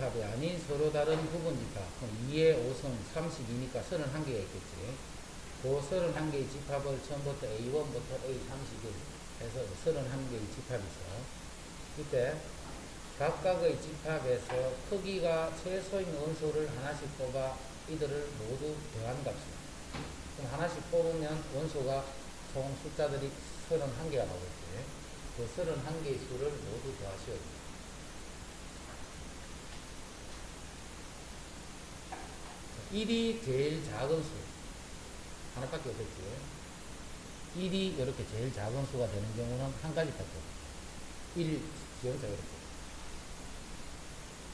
집합이 아닌 서로 다른 부분 집합. 그럼 2의 5승 32니까 31개가 있겠지. 그 31개의 집합을 처음부터 A1부터 A31 해서 31개의 집합이 있어. 이때 각각의 집합에서 크기가 최소인 원소를 하나씩 뽑아 이들을 모두 더한 값이야. 그럼 하나씩 뽑으면 원소가 총 숫자들이 31개가 나오겠지. 그 31개의 수를 모두 더하시오. 1이 제일 작은 수. 하나밖에 없겠지. 1이 이렇게 제일 작은 수가 되는 경우는 한 가지밖에 없어. 1, 지정자 이렇게.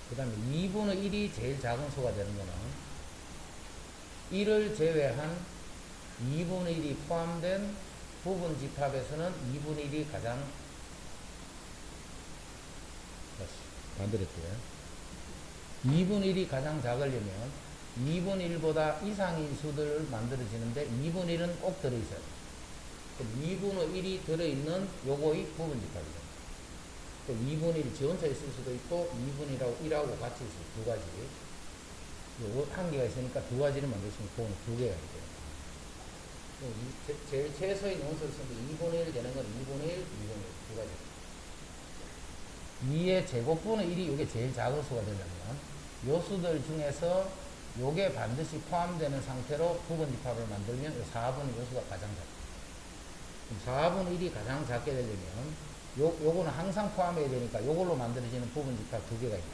그 다음에 2분의 1이 제일 작은 수가 되는 거는 1을 제외한 2분의 1이 포함된 부분 집합에서는 2분의 1이 가장 반대랬대요. 2분의 1이 가장 작으려면 2분의 1보다 이상인 수들을 만들어지는데 2분의 1은 꼭 들어있어야 돼. 그럼 2분의 1이 들어있는 요거의 부분 집합이죠. 또 2분의 1 지원차 있을 수도 있고 2분의 1하고 같이 있을 두 가지. 요거 한 개가 있으니까 두 가지를 만들 수 있는 그건 두 개가 있죠. 제일 최소인 원소를 쓰는데 2분의 1 되는 건 2분의 1, 2분의 1 두 가지. 2의 제곱분의 1이 이게 제일 작은 수가 되려면 요 수들 중에서 요게 반드시 포함되는 상태로 부분 집합을 만들면 4분의 요수가 가장 작아. 4분의 1이 가장 작게 되려면 요거는 항상 포함해야 되니까 요걸로 만들어지는 부분 집합 두 개가 있다.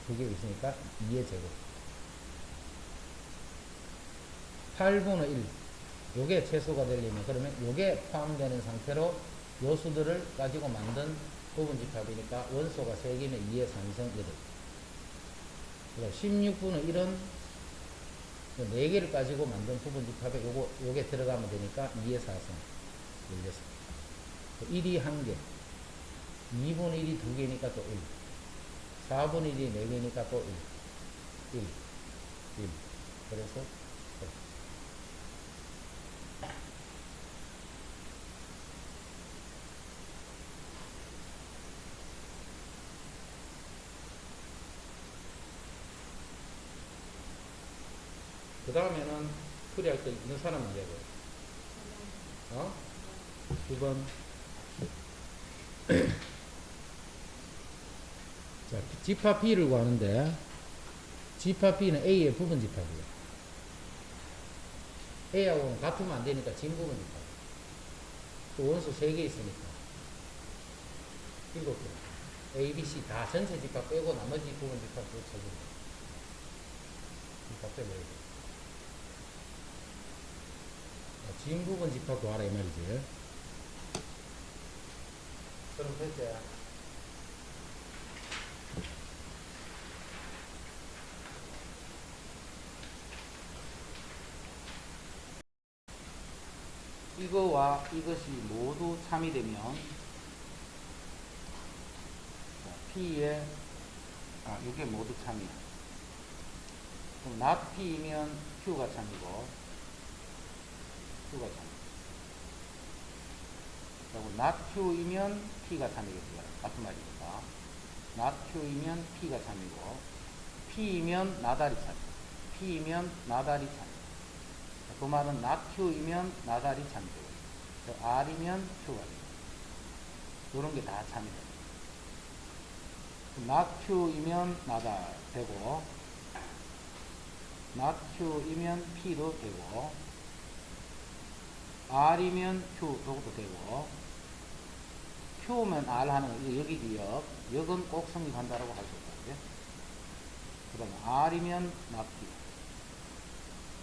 두 개가 있으니까 2의 제곱. 8분의 1. 요게 최소가 되려면 그러면 요게 포함되는 상태로 요수들을 가지고 만든 부분 집합이니까 원소가 3개면 2의 3승 8. 16분의 1은 4개를 가지고 만든 부분 집합에 요게 들어가면 되니까 2의 4승 16. 1이 1개. 2분의 1이 2개니까 또 1. 4분의 1이 4개니까 또 1. 1. 1. 그래서 그 다음에는 풀이할 때 있는 사람 문제고. 9번. 자, 집합 B를 구하는데, 집합 B는 A의 부분 집합이에요. A하고는 같으면 안 되니까 진부분 집합. 또 원소 3개 있으니까. 7개. A, B, C 다 전체 집합 빼고 나머지 부분 집합도 쳐줍니다. 집합 빼고. 진부분 집합 구하라 이 말이지. 그럼 됐지? 이거와 이것이 모두 참이 되면 P에 이게 모두 참이야. 그럼 not P이면 Q가 참이고 Q가 참. 그리고 not Q이면 P가 참이겠죠. 같은 말이니까. not Q이면 P가 참이고 P이면 나다리 참. P이면 나다리 참. 그 말은 not Q이면 나다리 참이고 R이면 Q가 돼. 이런 게 다 참이 돼. not Q이면 나다 되고 not Q이면 P도 되고 R이면 Q 저것도 되고 Q면 R 하는 거 이거 여기 역 역은 꼭 성립한다라고 할 수 있다. 그 다음에 R이면 not P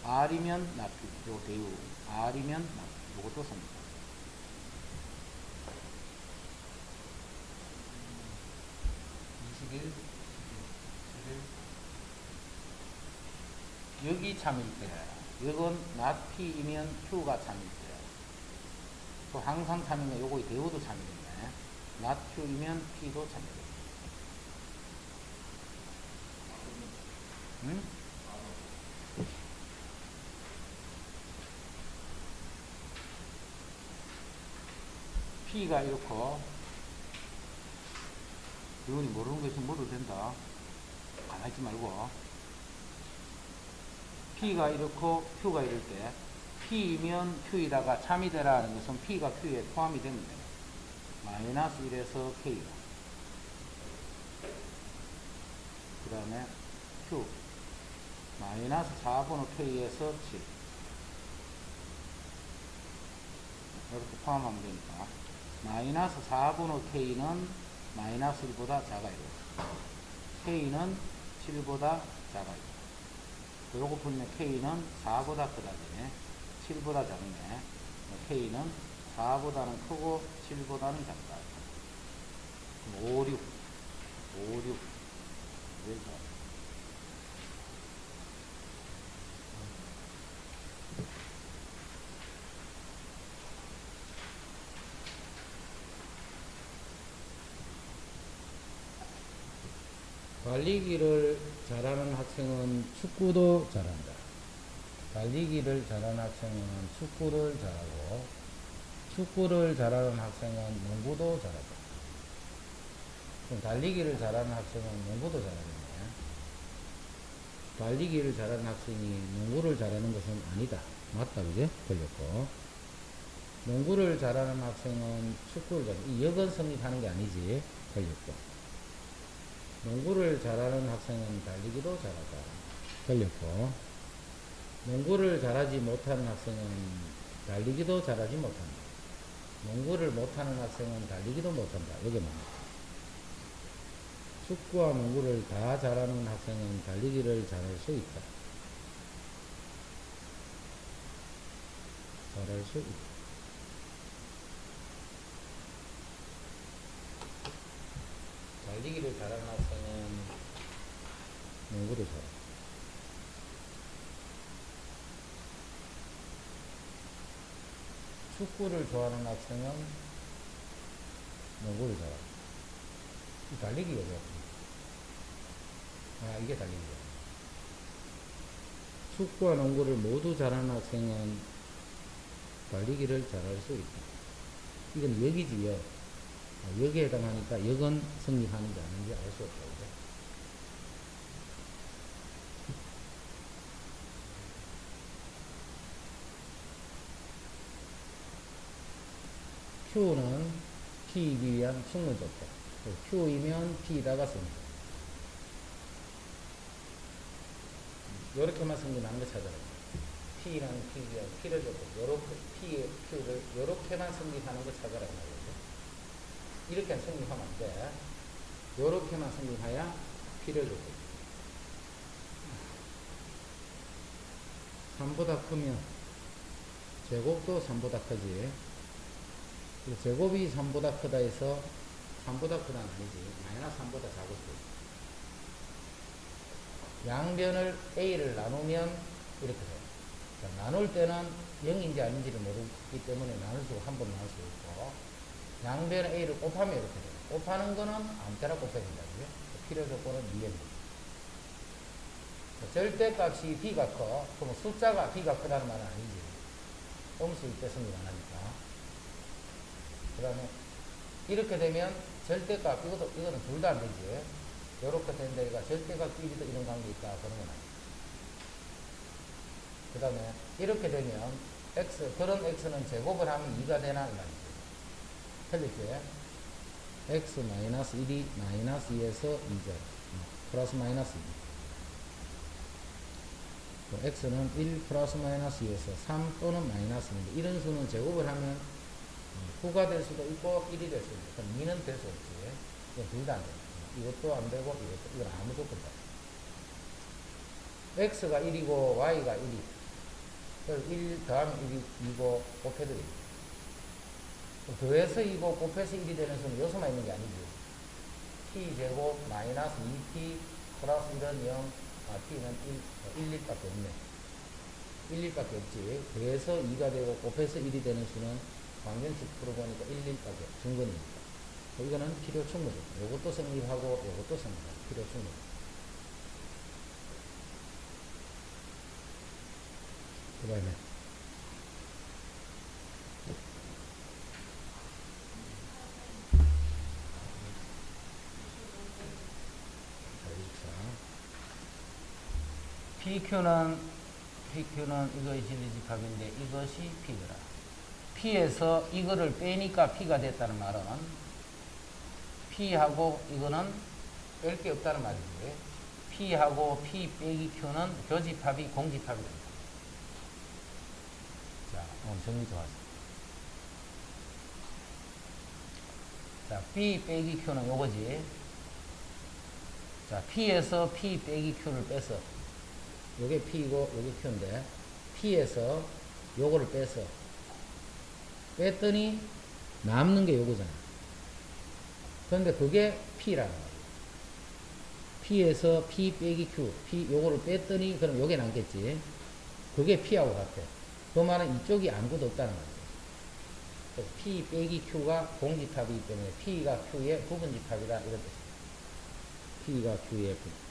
R이면 not P 요거 대우 R이면 not P 요것도 성립. 21 여기 참일 때 여건 not P이면 Q가 참일 때 또 항상 참이면 요거 대우도 참이겠네. not Q이면 P도 참이겠네. 응? P가 이렇고 여기 모르는 거 있으면 물어도 된다. 가만히 있지 말고 P가 이렇고 Q가 이럴 때 P이면 Q에다가 참이 되라는 것은 P가 Q에 포함이 됩니다. 마이너스 1에서 K가 그 다음에 Q 마이너스 4분의 K에서 7 이렇게 포함하면 되니까 마이너스 4분의 K는 마이너스 1보다 작아요. K는 7보다 작아요. 요거 풀면 K는 4보다 크다네. 7보다 작네. K는 4보다는 크고 7보다는 작다. 5, 6. 5, 6. 그래서 달리기를 잘하는 학생은 축구도 잘한다. 달리기를 잘하는 학생은 축구를 잘하고 축구를 잘하는 학생은 농구도 잘한다. 그럼 달리기를 잘하는 학생은 농구도 잘하겠네. 달리기를 잘하는 학생이 농구를 잘하는 것은 아니다. 맞다, 그죠? 걸렸고. 농구를 잘하는 학생은 축구를 잘한다. 이 역은 성립하는 게 아니지. 걸렸고. 농구를 잘하는 학생은 달리기도 잘하다. 걸렸고. 농구를 잘하지 못하는 학생은 달리기도 잘하지 못한다. 농구를 못하는 학생은 달리기도 못한다. 여기 나옵니다. 축구와 농구를 다 잘하는 학생은 달리기를 잘할 수 있다. 잘할 수 있다. 달리기를 잘하는 학생은 농구도 잘한다. 축구를 좋아하는 학생은 농구를 잘한다. 달리기가 이게 달리기야. 축구와 농구를 모두 잘하는 학생은 달리기를 잘할 수 있다. 이건 역이지요. 역에 해당하니까 역은 성립하는지 아닌지 알 수 없다. 그죠? Q는 P이기 위한 충분조건. Q이면 P에다가 씁니다. 요렇게만 성립하는 거 찾아라. P라는 P가 필요조건. 요렇게 P의 Q를 요렇게만 성립하는 거 찾아라. 말이죠. 이렇게 성립하면 안 돼. 요렇게만 성립해야 필요조건. 3보다 크면 제곱도 3보다 크지. 제곱이 3보다 크다 해서 3보다 크다는 아니지. 마이너스 3보다 작을 수 있어. 양변을 A를 나누면 이렇게 돼요. 자, 나눌 때는 0인지 아닌지를 모르기 때문에 나눌 수 한 번 나눌 수 있고, 양변 A를 곱하면 이렇게 돼요. 곱하는 거는 아무 때나 곱해야 된다. 필요 조건은 미입니다. 절대값이 B가 커. 그럼 숫자가 B가 크다는 말은 아니지. 음수일 때 성립 안 하니까. 그 다음에 이렇게 되면 절대값, 이거는 둘 다 안 되지. 요렇게 된 데가 절대값 끼리도 이런 관계 있다. 그런 건 아니에요. 그 다음에 이렇게 되면 그런 x는 제곱을 하면 2가 되나? 이 말이죠. 틀렸지? x 마이너스 1이 마이너스 2에서 2죠. 플러스 마이너스 2. x는 1 플러스 마이너스 2에서 3 또는 마이너스 2인데 이런 수는 제곱을 하면 9가 될 수도 있고 1이 될 수도 있고 그럼 2는 될 수 없지. 이건 둘 다 안 돼요. 이것도 안 되고 이것도, 이건 아무 조건도 안 돼. x가 1이고 y가 1이. 그래서 1 더하면 1이고 곱해드리고. 더해서 2고 곱해서 1이 되는 수는 요소만 있는 게 아니지. t제곱 마이너스 2t 플러스 1은 0, t는 1, 1밖에 없네. 1, 1밖에 없지. 더해서 2가 되고 곱해서 1이 되는 수는 방정식 풀어보니까 1, 1밖에 증거니까. 이거는 필요 충분이죠. 요것도 성립하고 요것도 성립하고 필요 충분. 그 다음에 자, PQ는 이것이 집합인데 이것이 P더라. P에서 이거를 빼니까 P가 됐다는 말은 P하고 이거는 뺄 게 없다는 말이지. P하고 P 빼기 Q는 교집합이 공집합이 된다. 자, 오늘 정리 좋았어. 자, P 빼기 Q는 요거지. 자, P에서 P 빼기 Q를 빼서 요게 P이고 요게 Q인데 P에서 요거를 빼서 뺐더니 남는 게 요거잖아. 그런데 그게 P라는 거야. P에서 P 빼기 Q, P 요거를 뺐더니 그럼 요게 남겠지. 그게 P하고 같아. 그 말은 이쪽이 아무것도 없다는 거지. P 빼기 Q가 공집합이기 때문에 P가 Q의 부분집합이다 이런 뜻이야. P가 Q의 부분.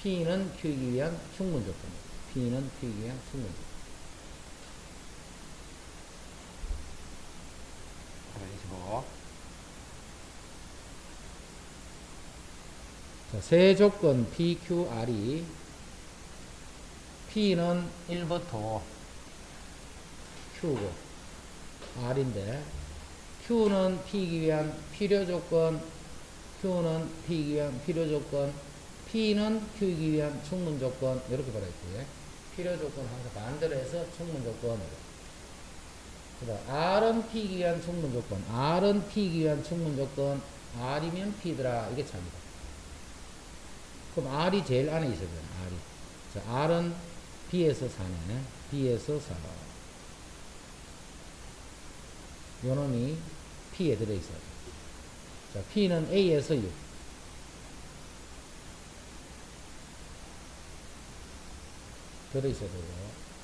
P는 Q이기 위한 충분 조건이야. P는 Q이기 위한 충분 조건. 25. 자, 세 조건 PQR이 P는 1부터 Q고 R인데 Q는 P이기 위한 필요 조건, Q는 P이기 위한 필요 조건, P는 Q이기 위한 충분 조건 이렇게 말했지. 필요 조건 항상 반대로 해서 충분 조건으로. 그다음 R은 P이기 위한 충분 조건, R은 P이기 위한 충분 조건, R이면 P더라 이게 참이다. 그럼 R이 제일 안에 있어야 돼. R이. 자, R은 B에서 4네. B에서 4. 요놈이 P에 들어있어야 돼. 자, P는 A에서 6. 들어있어야 되고.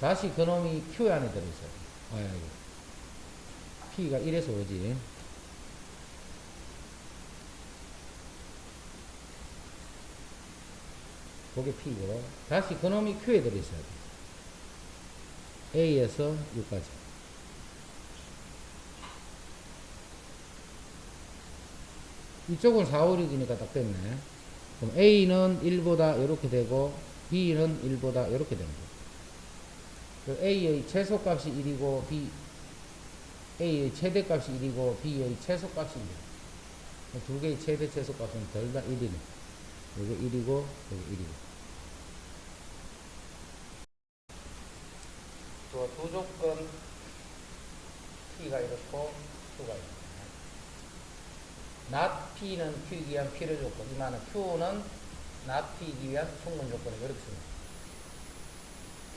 다시 그놈이 Q 안에 들어있어야 돼. 아, 여기. P가 1에서 5지. 그게 P고. 다시 그놈이 Q에 들어있어야 돼. A에서 6까지. 이쪽은 4, 5, 6이니까 딱 됐네. 그럼 A는 1보다 이렇게 되고, B는 1보다 이렇게 되는 거예요. A의 최소값이 1이고, A의 최대값이 1이고, B의 최소값이 1이고. 두 개의 최대 최소값은 둘 다 1이네. 요게 1이고, 요게 1이고. 또 두 조건, P가 이렇고, Q가 이렇고. not P는 Q이기 위한 필요 조건. 이 말은 Q는 not P이기 위한 충분 조건을 이렇게 씁니다.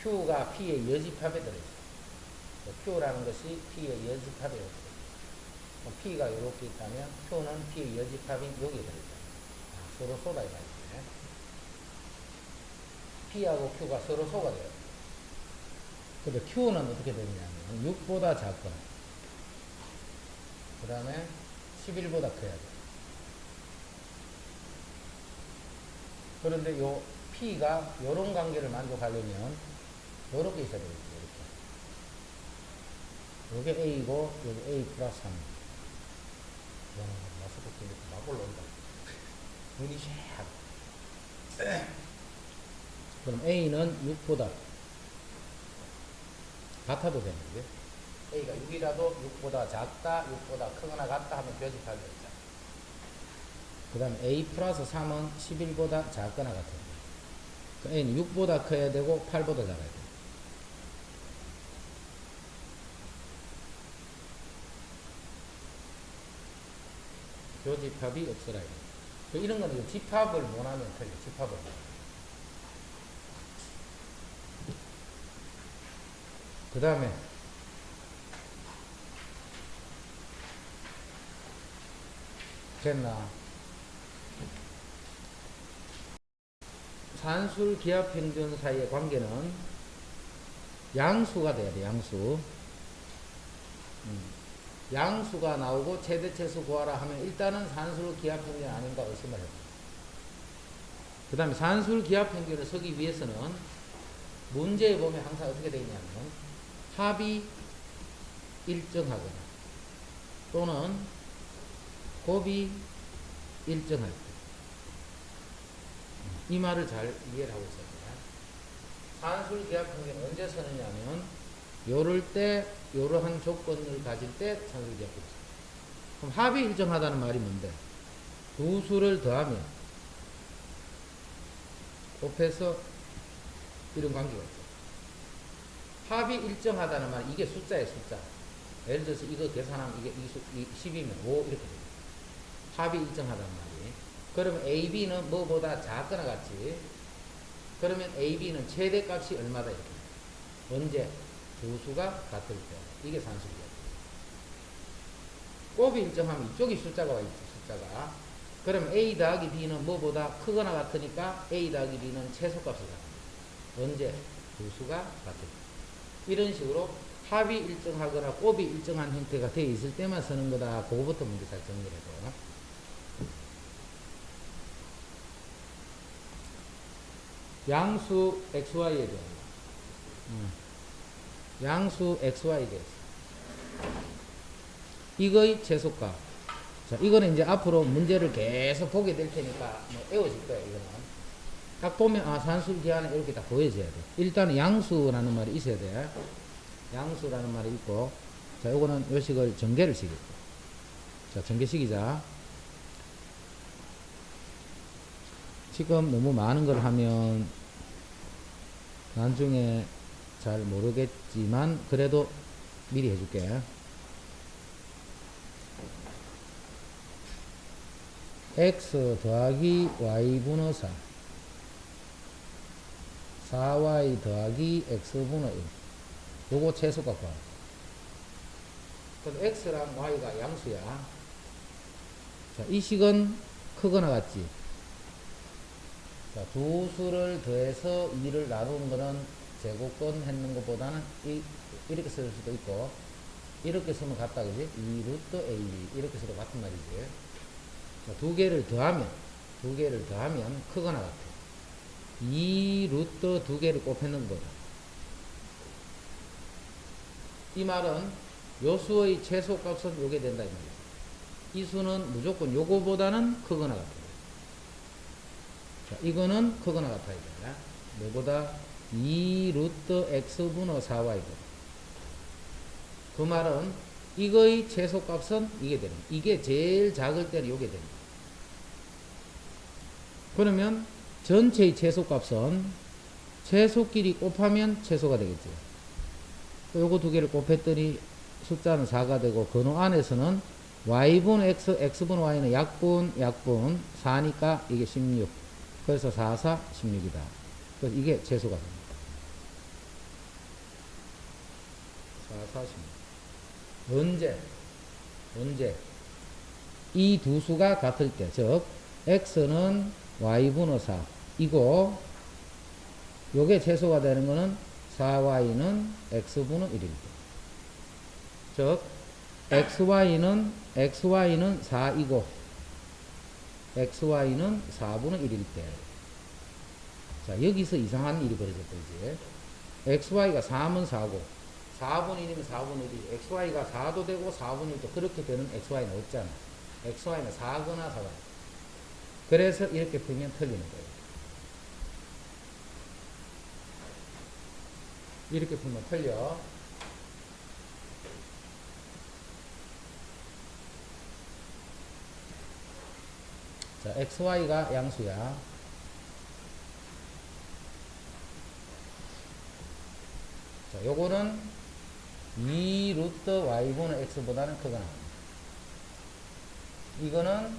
Q가 P의 여집합에 들어있어요. Q라는 것이 P의 여집합에 들어있어요. P가 이렇게 있다면 Q는 P의 여집합이 여기에 들어있어요. 서로 쏟아야 돼. P하고 Q가 서로 소가 돼요. 근데 Q는 어떻게 되느냐면 6보다 작거나 그 다음에 11보다 커야 돼. 그런데 요 P가 요런 관계를 만족하려면 요렇게 있어야 되겠죠. 이렇게. 요게 A고 요게 A 플러스 3. 마스크 끼니까 막 올라온다. 눈이 샥. 그럼 A는 6보다 같아도 되는 거예요. A가 6이라도 6보다 작다, 6보다 크거나 같다 하면 교집합이 있잖아. 그 다음에 A 플러스 3은 11보다 작거나 같아요. 그 A는 6보다 커야 되고 8보다 작아야 돼요. 교집합이 없어라. 이런 거는 집합을 못하면 틀려. 집합을 못하면. 그 다음에 됐나? 산술 기압 평균 사이의 관계는 양수가 돼야 돼. 양수. 양수가 나오고 최대체수 구하라 하면 일단은 산술 기압 평균 아닌가 의심을 해요. 그 다음에 산술 기압 평균을 쓰기 위해서는 문제에 보면 항상 어떻게 되어 있냐면 합이 일정하거나 또는 곱이 일정할 때. 이 말을 잘 이해를 하고 있어야 돼요. 산술 기하 평균 언제 쓰느냐면 요럴 때 요러한 조건을 가질 때 산술 기하 평균. 그럼 합이 일정하다는 말이 뭔데? 두 수를 더하면 곱해서 이런 관계가 있죠. 합이 일정하다는 말은 이게 숫자예요, 숫자. 예를 들어서 이거 계산하면 이게 10이면 5 이렇게 돼요. 합이 일정하다는 말이. 그러면 AB는 뭐보다 작거나 같지. 그러면 AB는 최대값이 얼마다 이렇게. 언제? 두 수가 같을 때. 이게 산술이야. 곱이 일정하면 이쪽이 숫자가 와 있지, 숫자가. 그러면 A 더하기 B는 뭐보다 크거나 같으니까 A 더하기 B는 최소값을 갖다. 언제? 두 수가 같을 때. 이런 식으로 합이 일정하거나 곱이 일정한 형태가 되어 있을 때만 쓰는 거다. 그거부터 먼저 잘 정리해줘. 양수 XY에 대한 양수 XY에 대해서 이거의 최소값. 자, 이거는 이제 앞으로 문제를 계속 보게 될 테니까 뭐 외워질 거야. 이거는 딱 보면 아 산술 기하는 이렇게 딱 보여줘야 돼. 일단은 양수라는 말이 있어야 돼. 양수라는 말이 있고, 자, 요거는 요식을 전개를 시키고. 자, 전개시키자. 지금 너무 많은 걸 하면 나중에 잘 모르겠지만 그래도 미리 해줄게. x 더하기 y분의 4 4y 더하기 x분의 1 요거 최소값 봐. 그럼 x랑 y가 양수야. 자, 이 식은 크거나 같지. 자, 두 수를 더해서 2를 나눈 거는 제곱권 했는 것보다는 이렇게 쓸 수도 있고, 이렇게 쓰면 같다, 그지? 2 루트 AB. 이렇게 써도 같은 말이지. 자, 두 개를 더하면 크거나 같아. 2 루트 두 개를 곱했는 거다. 이 말은 요 수의 최소값은 요게 된다, 이 말이야. 이 수는 무조건 요거보다는 크거나 같아. 자, 이거는 크거나 같아, 이거야. 뭐보다? 2 루트 x분의 4y거든. 그 말은 이거의 최소값은 이게 되는 거야. 이게 제일 작을 때는 요게 되는 거야. 그러면 전체의 최소값은 최소끼리 곱하면 최소가 되겠지. 요거 두 개를 곱했더니 숫자는 4가 되고, 근호 안에서는 y분의 x, x분의 y는 약분, 4니까 이게 16. 그래서 4, 4, 16이다. 그래서 이게 최소가 됩니다. 4, 4, 16. 언제? 이 두 수가 같을 때, 즉, x는 y분의 4. 이고, 요게 최소가 되는 거는 4y는 x분의 1일 때. 즉, xy는 4이고, xy는 4분의 1일 때. 자, 여기서 이상한 일이 벌어졌다, 이제. xy가 4면 4고, 4분의 1이면 4분의 1이, xy가 4도 되고, 4분의 1도 그렇게 되는 xy는 없잖아. xy는 4거나 4가. 그래서 이렇게 풀면 틀리는 거예요. 이렇게 풀면 틀려. 자, xy가 양수야. 자, 요거는 2 루트 y분의 x보다는 크거나. 이거는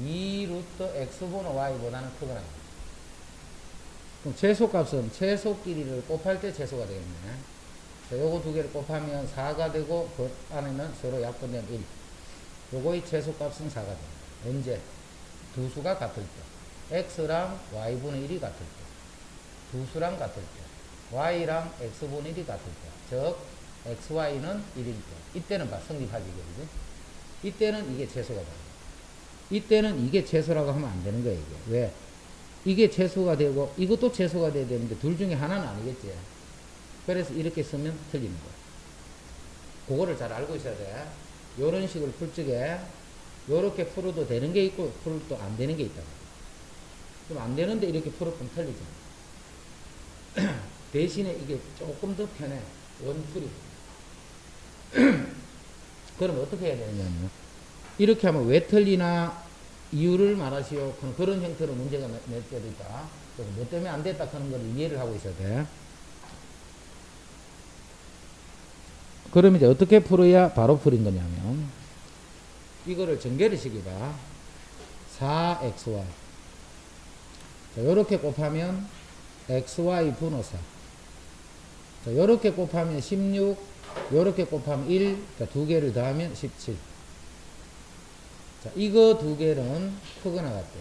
2 루트 x분의 y보다는 크거나. 그럼 최소값은 최소끼리를 곱할 때 최소가 되겠네. 자, 요거 두 개를 곱하면 4가 되고, 그 안에는 서로 약분되면 1. 요거의 최소값은 4가 됩니다. 언제? 두 수가 같을 때. x랑 y분의 1이 같을 때. 두 수랑 같을 때. y랑 x분의 1이 같을 때. 즉, xy는 1일 때. 이때는 봐, 성립하지, 그지? 이때는 이게 최소가 됩니다. 이때는 이게 최소라고 하면 안 되는 거야, 이게. 왜? 이게 최소가 되고, 이것도 최소가 돼야 되는데, 둘 중에 하나는 아니겠지. 그래서 이렇게 쓰면 틀리는 거야. 그거를 잘 알고 있어야 돼. 요런 식으로 풀 적에, 요렇게 풀어도 되는 게 있고, 풀어도 안 되는 게 있다. 그럼 안 되는데 이렇게 풀어보면 틀리잖아. 대신에 이게 조금 더 편해. 원풀이. 그럼 어떻게 해야 되냐면, 이렇게 하면 왜 틀리나 이유를 말하시오. 그런 형태로 문제가 낼 때도 있다. 그래서 뭐 때문에 안 됐다 하는 걸 이해를 하고 있어야 돼. 그럼 이제 어떻게 풀어야 바로 풀인 거냐면, 이거를 전개를 시켜봐. 4xy. 자, 요렇게 곱하면 xy 분호 4. 자, 요렇게 곱하면 16, 요렇게 곱하면 1, 자, 두 개를 더하면 17. 자, 이거 두 개는 크거나 같대.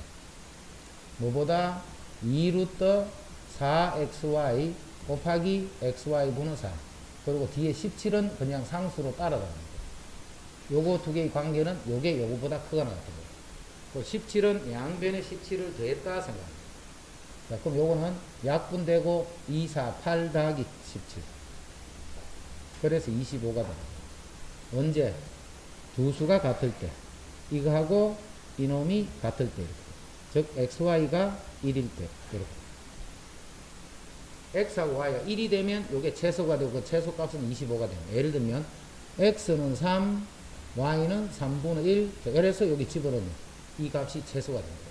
뭐보다 2루트 4xy 곱하기 xy 분호 4. 그리고 뒤에 17은 그냥 상수로 따라가는 거예요. 요거 두 개의 관계는 요게 요거보다 크거나 같은 거예요. 그 17은 양변에 17을 더했다 생각합니다. 자, 그럼 요거는 약분되고 2, 4, 8 더하기 17. 그래서 25가 됩니다. 언제? 두 수가 같을 때. 이거하고 이놈이 같을 때. 즉, xy가 1일 때. 이렇게. x하고 y가 1이 되면 요게 최소가 되고 그 최소값은 25가 됩니다. 예를 들면 x는 3, y는 3분의 1. 그래서 여기 집어넣으면 이 값이 최소가 됩니다.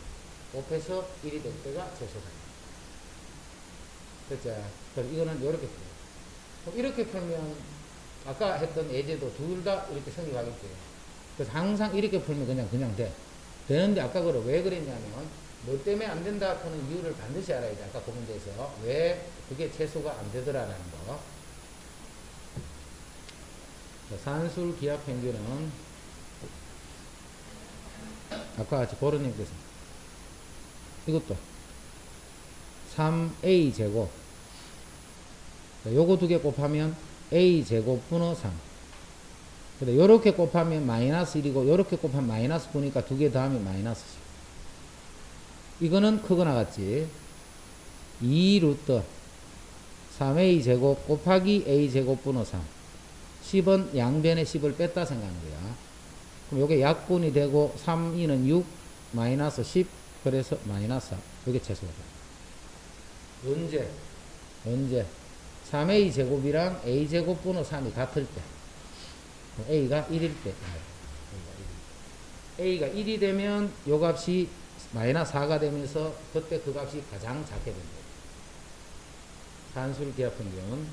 곱해서 1이 될 때가 최소가 됩니다. 그렇죠? 그럼 이거는 이렇게 풀어요. 이렇게 풀면 아까 했던 예제도 둘 다 이렇게 성립하겠죠. 그래서 항상 이렇게 풀면 그냥 돼. 되는데 아까 그걸 왜 그랬냐면 뭐 때문에 안 된다 하는 이유를 반드시 알아야 돼. 아까 그 문제에서 왜 그게 최소가 안 되더라라는 거. 산술 기하 평균은 아까 같이 보르님께서 이것도 3a 제곱. 요거 두 개 곱하면 a 제곱 분의 3. 근데 요렇게 곱하면 마이너스 1이고 요렇게 곱하면 마이너스 9니까 두 개 더하면 마이너스 10. 이거는 크거나 같지. 2루트 3a 제곱 곱하기 a 제곱 분의 3. 10은 양변에 10을 뺐다 생각하는 거야. 그럼 요게 약분이 되고 3, 2는 6, 마이너스 10, 그래서 마이너스 4. 요게 최소가 돼. 언제? 3a 제곱이랑 a 제곱 분의 3이 같을 때. a가 1일 때. a가 1이 되면 요 값이 마이너스 4가 되면서 그때 그 값이 가장 작게 된다. 산술 기하 평균.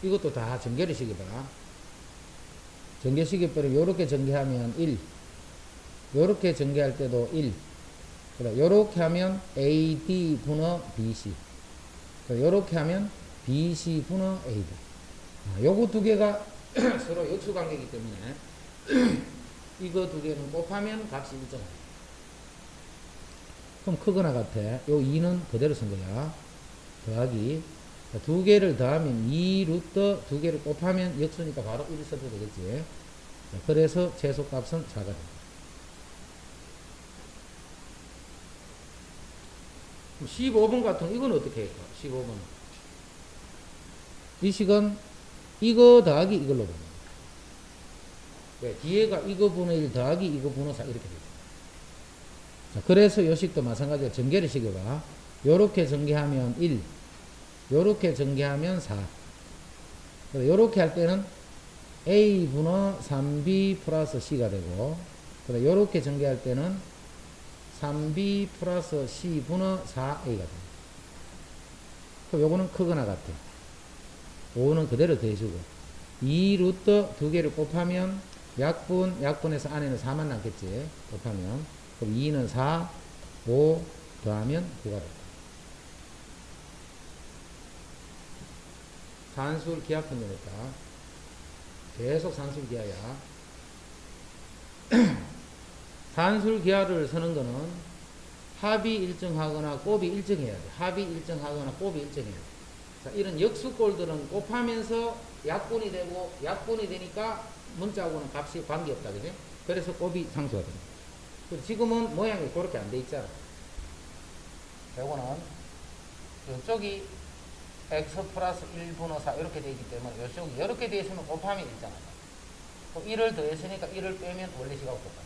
이것도 다 전개를 시켜봐. 전개 시켜버리면 요렇게 전개하면 1. 요렇게 전개할 때도 1. 요렇게 하면 AD 분의 BC. 요렇게 하면 BC 분의 AD. 요거 두 개가 서로 역수관계이기 때문에 이거 두 개는 곱하면 값이 일정하다. 그럼 크거나 같아. 요 2는 그대로 쓴 거야. 더하기. 두 개를 더하면 2루트 두 개를 곱하면 역수니까 바로 1 써도 되겠지. 그래서 최소값은 4가 됩니다. 15번 같은 이건 어떻게 할까? 15번. 이 식은 이거 더하기 이걸로 보는 거야. 왜? 뒤에가 이거 분의 1 더하기 이거 분의 4 이렇게 되죠. 자, 그래서 요 식도 마찬가지로 전개를 시켜봐. 요렇게 전개하면 1. 요렇게 전개하면 4. 요렇게 할 때는 A 분의 3B 플러스 C가 되고, 요렇게 전개할 때는 3B 플러스 C 분의 4A가 됩니다. 그럼 요거는 크거나 같아. 5는 그대로 더해주고, 2루트 두 개를 곱하면 약분에서 안에는 4만 남겠지. 곱하면. 그럼 2는 4, 5 더하면 9가 됩니다. 산술 기하 평균이니까 계속 산술 기하야. 산술 기하를 쓰는 거는 합이 일정하거나 곱이 일정해야 돼. 합이 일정하거나 곱이 일정해야 돼. 자, 이런 역수꼴들은 곱하면서 약분이 되고 약분이 되니까 문자하고는 값이 관계없다. 그지? 그래서 곱이 상수가 됩니다. 지금은 모양이 그렇게 안 돼 있잖아. 요거는 이쪽이 x 플러스 1분의 4 이렇게 되어 있기 때문에 요쪽이 이렇게 되어 있으면 곱하면 있잖아요. 1을 더했으니까 1을 빼면 원래 시각 곱합니다.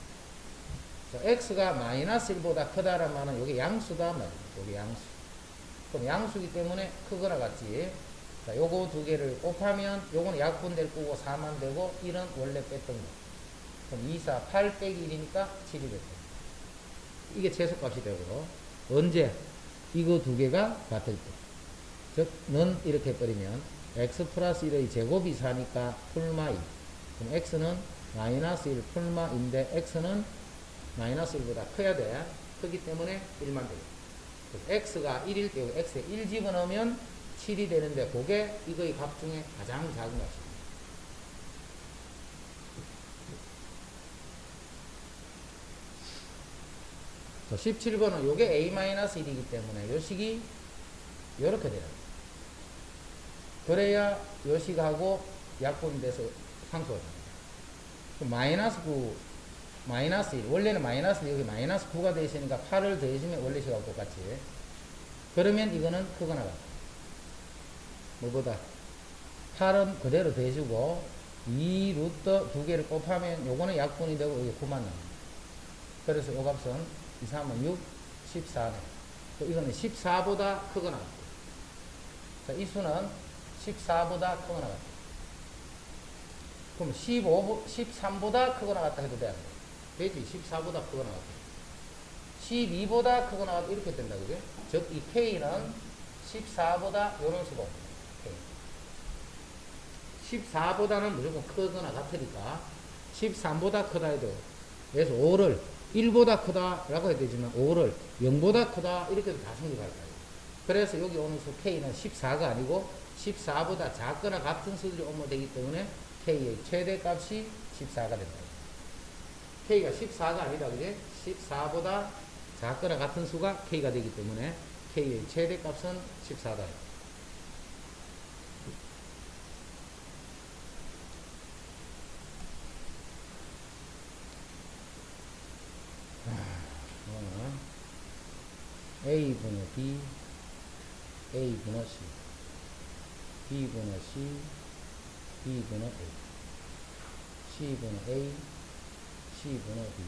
자, x가 마이너스 1보다 크다란 말은 요게 양수다 말이에요. 요게 양수. 그럼 양수기 때문에 크거나 같지. 자, 요거 두 개를 곱하면 요거는 약분될 거고 4만 되고 1은 원래 뺐던 거. 그럼 2, 4, 8 빼기 1이니까 7이 됐다. 이게 최소값이 되고 언제? 이거 두 개가 같을 때. 즉, 는 이렇게 해버리면 x 플러스 1의 제곱이 4니까 풀마 2. 그럼 x는 마이너스 1 풀마 2인데 x는 마이너스 1보다 커야 돼. 크기 때문에 1만 되겠다. x가 1일 때 x에 1 집어넣으면 7이 되는데 그게 이거의 값 중에 가장 작은 값입니다. 자, 17번은 요게 a-1이기 때문에 요 식이 요렇게 돼요. 그래야 요 식하고 약분이 돼서 상수가 됩니다. 그럼 마이너스 9, 마이너스 1. 원래는 마이너스 여기 마이너스 9가 되어 있으니까 8을 더해주면 원래 식하고 똑같이. 그러면 이거는 크거나 같아. 뭐보다? 8은 그대로 더해주고 2 루트 두 개를 곱하면 요거는 약분이 되고 여기 9만 나옵니다. 그래서 요 값은 2, 3은 6, 14네. 이거는 14보다 크거나 같아. 자, 이 수는 14보다 크거나 같아. 그럼 13보다 크거나 같다 해도 돼. 되지? 14보다 크거나 같아. 12보다 크거나 같다. 이렇게 된다. 그죠? 즉, 이 K는 14보다 요런 식으로. 14보다는 무조건 크거나 같으니까 13보다 크다 해도 그래서 5를 1보다 크다라고 해야 되지만 5를 0보다 크다 이렇게도 다 성립할 거예요. 그래서 여기 오는 수 K는 14가 아니고 14보다 작거나 같은 수들이 오면 되기 때문에 K의 최대값이 14가 된다. K가 14가 아니다. 그지? 14보다 작거나 같은 수가 K가 되기 때문에 K의 최대값은 14다. A분의 B, A분의 C, B분의 C, B분의 A, C분의 A, C분의 B.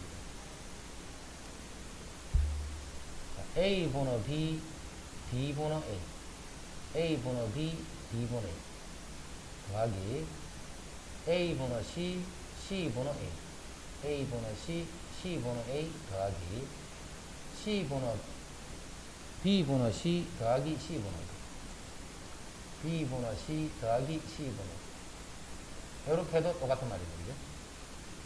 A분의 B, B분의 A, A분의 B, B분의 A 더하기 A분의 C, C분의 A, A분의 C, C분의 A 더하기 C분의 B분의 C 더하기 C분의 B분의 C 더하기 C분의 이렇게 해도 똑같은 말이죠. 그죠?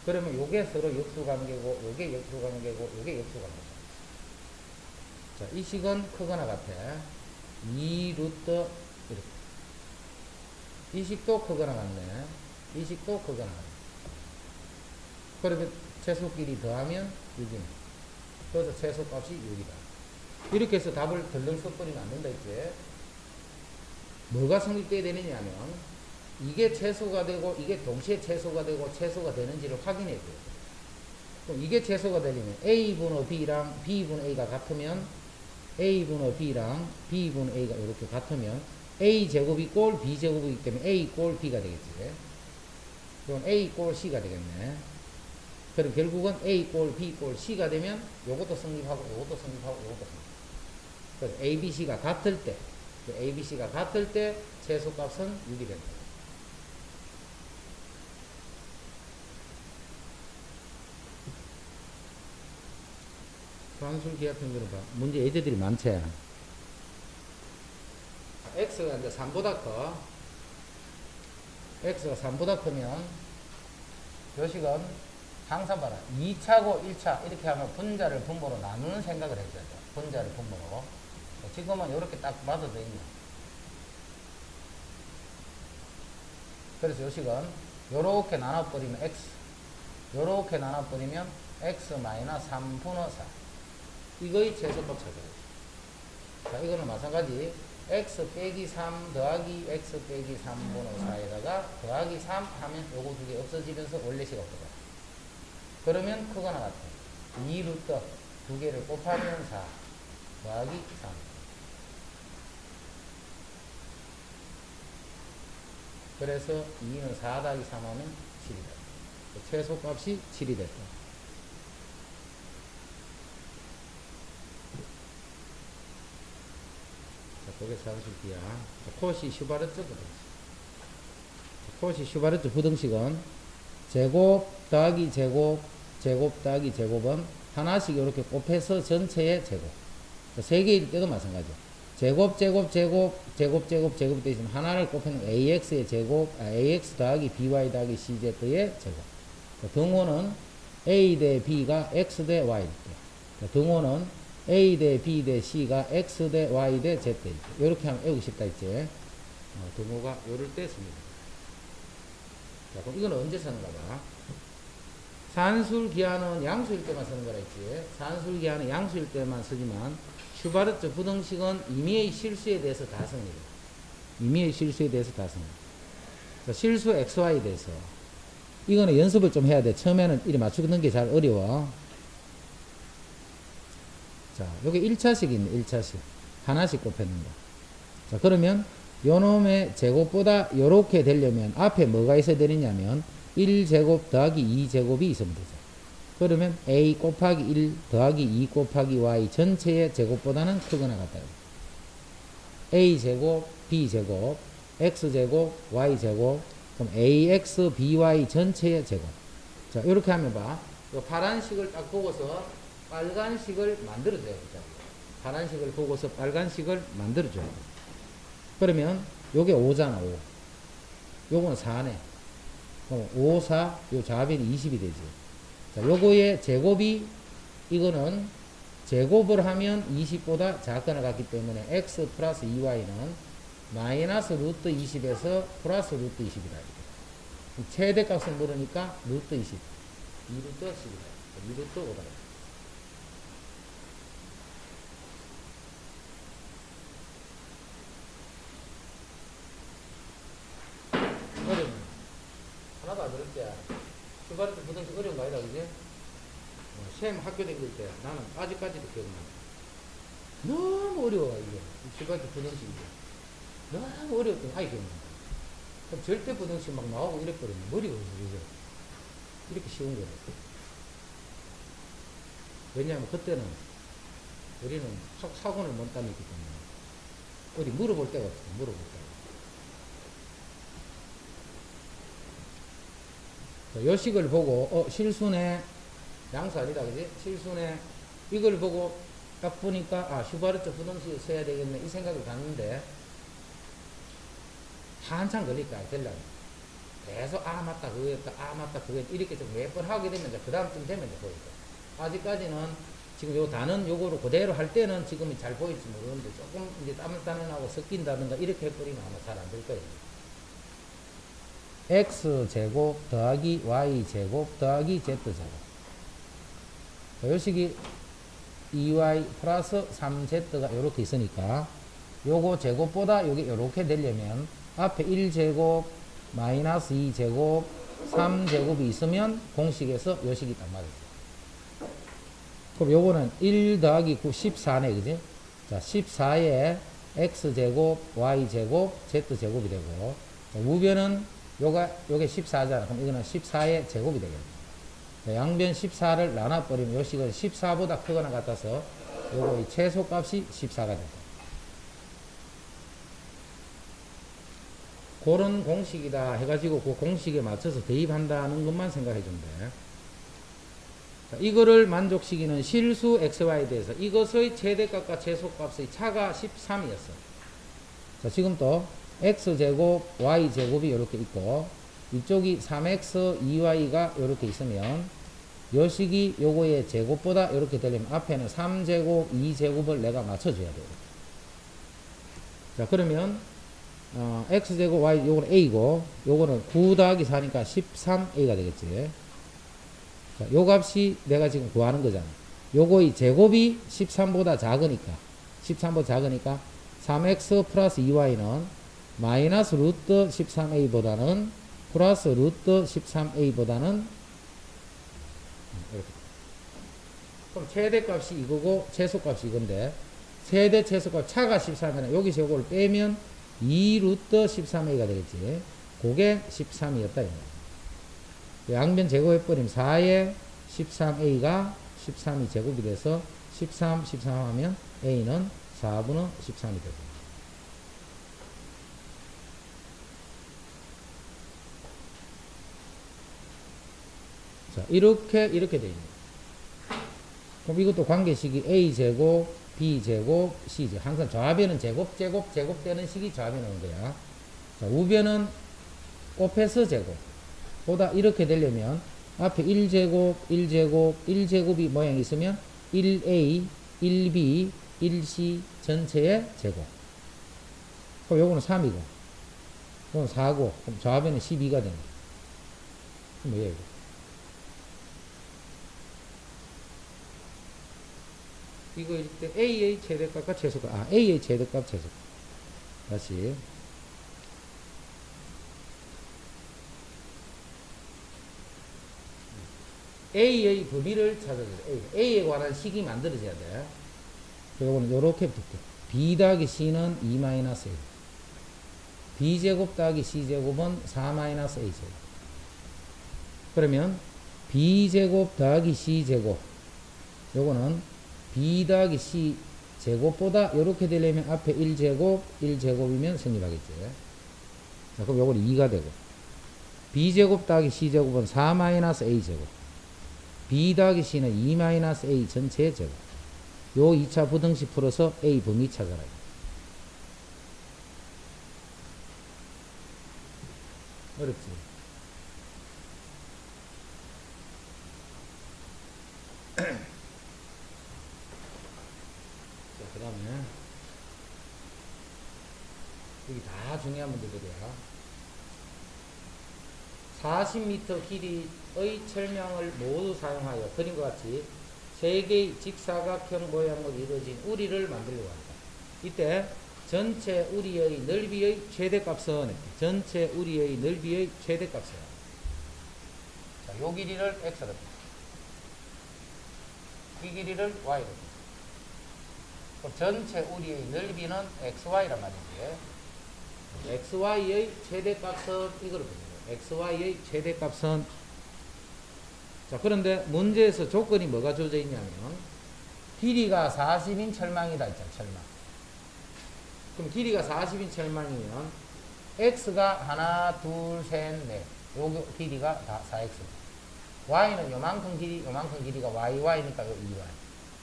그러면 요게 서로 역수관계고 요게 역수관계고 요게 역수관계죠. 자, 이 식은 크거나 같아. 2 루트 이렇게. 이 식도 크거나 같네. 이 식도 크거나 같네. 그러면 최소끼리 더하면 6이네. 그래서 최소값이 6이다. 이렇게 해서 답을 덜렁 섞어버리면 안 된다 했지. 뭐가 성립돼야 되느냐 하면 이게 최소가 되고 이게 동시에 최소가 되고 최소가 되는지를 확인해야 돼요. 그럼 이게 최소가 되려면 A분의 B랑 B분의 A가 같으면 A분의 B랑 B분의 A가 이렇게 같으면 A제곱이 꼴 B제곱이기 때문에 A 꼴 B가 되겠지. 그럼 A 꼴 C가 되겠네. 그럼 결국은 A 꼴 B 꼴 C가 되면 요것도 성립하고 요것도 성립하고 요것도 성립하고. 그래서 A, B, C가 같을 때 A, B, C가 같을 때 최소값은 6이 된다. 관술 기하평균을 봐. 문제 예제들이 많지. X가 이제 3보다 커. X가 3보다 크면 요식은 항상 봐라. 2차고 1차 이렇게 하면 분자를 분모로 나누는 생각을 해줘야 돼. 분자를 분모로. 지금은 이렇게 딱 봐도 돼 있네. 그래서 요식은 요렇게 나눠버리면 X 요렇게 나눠버리면 X 마이너스 3분의 4 이거의 최소값 찾아야지. 자, 이거는 마찬가지 X 빼기 3 더하기 X 빼기 3분의 4에다가 더하기 3 하면 요거 두 개 없어지면서 원래식 없어져. 그러면 크거나 같아. 2 루트 두 개를 곱하면 4 더하기 3. 그래서 2는 4 더하기 3 하면 7이다. 최소값이 7이 됐다. 고개 산술 기하. 코시 슈바르트 부등식. 코시 슈바르트 부등식은 제곱 더하기 제곱, 제곱 더하기 제곱은 하나씩 이렇게 곱해서 전체의 제곱. 세 개일 때도 마찬가지죠. 제곱, 제곱, 제곱, 제곱, 제곱, 제곱 돼 있으면 하나를 곱해는 AX의 제곱, AX 더하기 BY 더하기 CZ의 제곱. 등호는 A 대 B가 X 대 Y 대. 등호는 A 대 B 대 C가 X 대 Y 대 Z 대. 이렇게 하면 외우기 쉽다 했지. 등호가 요럴 때 씁니다. 자, 그럼 이건 언제 쓰는가 봐. 산술 기하는 양수일 때만 쓰는 거라 했지. 산술 기하는 양수일 때만 쓰지만 슈바르트 부등식은 임의의 실수에 대해서 다 씁니다. 임의의 실수에 대해서 다 씁니다. 자, 실수 XY에 대해서 이거는 연습을 좀 해야 돼. 처음에는 이리 맞추는 게 잘 어려워. 자, 여기 1차식이 있네. 1차식 하나씩 곱했는 거. 자, 그러면 요놈의 제곱보다 요렇게 되려면 앞에 뭐가 있어야 되느냐면 1제곱 더하기 2제곱이 있으면 되죠. 그러면 a 곱하기 1 더하기 2 곱하기 y 전체의 제곱보다는 크거나 같아요. a제곱, b제곱, x제곱, y제곱, 그럼 ax, by 전체의 제곱. 자, 이렇게 하면 봐. 요 파란식을 딱 보고서 빨간식을 만들어줘야 되죠. 파란식을 보고서 빨간식을 만들어줘야 돼. 그러면 요게 5잖아, 5. 요건 4네. 그럼 5, 4, 요 좌변이 20이 되지. 자, 요거의 제곱이, 이거는 제곱을 하면 20보다 작거나 같기 때문에 x 플러스 2y는 마이너스 루트 20에서 플러스 루트 20이다. 최대값을 물으니까 루트 20. 2루트 10이다. 2루트 5다. 하나도 안 어렵지. 슈바르트 부등식 어려운 거 아니다, 그지? 시험 학교 다닐 때 나는 아직까지도 기억나. 너무 어려워, 이게. 슈바르트 부등식이. 너무 어려웠던 아이 기억나. 그럼 절대 부등식 막 나오고 이랬거든요. 머리가 그죠? 이렇게 쉬운 거예요. 왜냐하면 그때는 우리는 학원을 못 다녔기 때문에 우리 물어볼 데가 없어. 물어볼 데가. 요식을 보고 실수네, 양수 아니다 그지? 실수네. 이걸 보고 딱 보니까 슈바르트 부등식을 써야 되겠네 이 생각을 갔는데 한참 걸릴까 되려면 계속 맞다 그거였다 맞다 그거였다 이렇게 좀 몇 번 하게 되면 그 다음쯤 되면 이제 보이죠. 아직까지는 지금 요 단은 요거로 그대로 할 때는 지금이 잘 보일지 모르는데 조금 이제 단원하고 섞인다든가 이렇게 해버리면 아마 잘 안 될 거예요. x제곱 더하기 y제곱 더하기 z제곱. 요식이 2y 플러스 3z가 요렇게 있으니까 요거 제곱보다 요게 요렇게 되려면 앞에 1제곱 마이너스 2제곱 3제곱이 있으면 공식에서 요식이 딱 맞아요. 그럼 요거는 1 더하기 9 14네 그지? 자 14에 x제곱 y제곱 z제곱이 되고 우변은 요게 14잖아. 그럼 이거는 14의 제곱이 되겠네. 양변 14를 나눠버리면 요식은 14보다 크거나 같아서 요거의 최소값이 14가 된다. 그런 공식이다 해가지고 그 공식에 맞춰서 대입한다는 것만 생각해 주면 돼. 자, 이거를 만족시키는 실수 xy에 대해서 이것의 최대값과 최소값의 차가 13이었어. 자, 지금 또 x제곱 y제곱이 이렇게 있고 이쪽이 3x 2y가 이렇게 있으면 요식이 요거의 제곱보다 이렇게 되려면 앞에는 3제곱 2제곱을 내가 맞춰줘야 돼요. 자, 그러면 x제곱 y 요거는 a고 요거는 9 더하기 4니까 13a가 되겠지. 자, 요 값이 내가 지금 구하는 거잖아. 요거의 제곱이 13보다 작으니까 3x 플러스 2y는 마이너스 루트 13a보다는 플러스 루트 13a보다는 이렇게. 그럼 최대값이 이거고 최소값이 이건데 최대 최소값 차가 13이면 여기서 이걸 빼면 2 루트 13a가 되겠지. 그게 13이었다. 양변 제곱해버리면 4에 13a가 13이 제곱이 돼서 13 하면 a는 4분의 13이 되고 자, 이렇게 돼 있는. 그럼 이것도 관계식이 a제곱, b제곱, c제곱. 항상 좌변은 제곱되는 식이 좌변에 오는 거야. 자, 우변은 곱해서 제곱. 보다 이렇게 되려면 앞에 1제곱, 1제곱이 모양이 있으면 1a, 1b, 1c 전체의 제곱. 그럼 요거는 3이고, 요거는 4고, 그럼 좌변은 12가 되는 거야. 그럼 뭐예요, 이거? 이거일 때 a의 최대값과 최소값, a의 최대값, 최소값. 다시. a의 범위를 찾아주세요. a에 관한 식이 만들어져야 돼. 요거는 요렇게 붙을게. b 더하기 c는 2-a. b제곱 더하기 c제곱은 4-a제곱. 그러면 b제곱 더하기 c제곱. 요거는 b 더하기 c 제곱보다 요렇게 되려면 앞에 1제곱이면 성립하겠지. 자, 그럼 요거는 2가 되고, b제곱 더하기 c제곱은 4-a제곱, b 더하기 c는 2-a 전체의 제곱. 요 2차 부등식 풀어서 a 범위 찾아라. 어렵지? 그 다음에 여기 다 중요한 문제들이야. 40m 길이의 철망을 모두 사용하여 그림과 같이 3개의 직사각형 모양으로 이루어진 우리를 만들려고 한다. 이때 전체 우리의 넓이의 최대값은 전체 우리의 넓이의 최대값은, 자, 요 길이를 x로, 이 길이를 y로. 전체 우리의 넓이는 xy란 말이지. xy의 최대값은 이거를 보는 거예요. xy의 최대값은. 자, 그런데 문제에서 조건이 뭐가 주어져 있냐면 길이가 40인 철망이다 있잖아. 철망. 그럼 길이가 40인 철망이면 x가 하나, 둘, 셋, 넷. 요 길이가 다 4x. y는 요만큼 길이가 y니까 요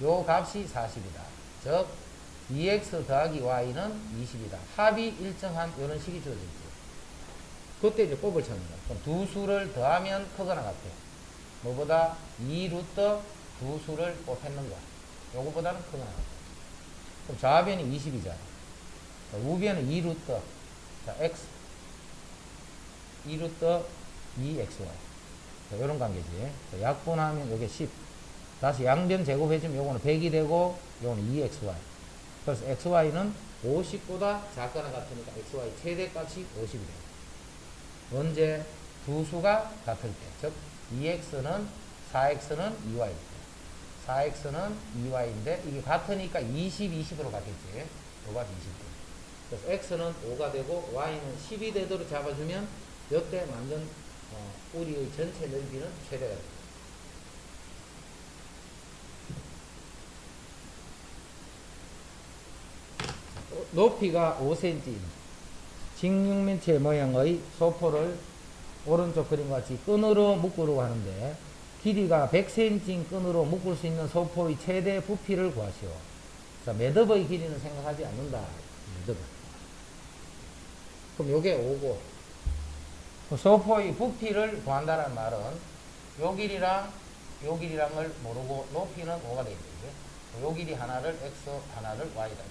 2y. 요 값이 40이다. 즉 2x 더하기 y는 20이다. 합이 일정한 이런 식이 주어졌죠. 그때 이제 곱을 찾는 거야. 그럼 두 수를 더하면 크거나 같아. 뭐보다 2루트 두 수를 곱했는 거야. 요거보다는 크거나 같아. 그럼 좌변이 20이잖아. 우변은 2루트. 자, x 2루트 2xy. 자, 요런 관계지. 자, 약분하면 요게 10. 다시 양변 제곱해주면 요거는 100이 되고 요거는 2xy. 그래서 xy는 50보다 작거나 같으니까 xy 최대값이 50이 돼요. 언제? 두 수가 같을 때. 즉 2x는 4x는 2y. 4x는 2y인데 이게 같으니까 20, 20으로 바뀌었지. 요가 20대. 그래서 x는 5가 되고 y는 10이 되도록 잡아주면 이때 완전 우리의 전체 넓이는 최대가 됩니다. 높이가 5cm, 직육면체 모양의 소포를 오른쪽 그림과 같이 끈으로 묶으려고 하는데 길이가 100cm인 끈으로 묶을 수 있는 소포의 최대 부피를 구하시오. 자, 매듭의 길이는 생각하지 않는다. 매듭. 그럼 요게 5고 소포의 부피를 구한다는 말은 요 길이랑을 모르고 높이는 5가 되겠죠. 요 길이 하나를 x, 하나를 y다.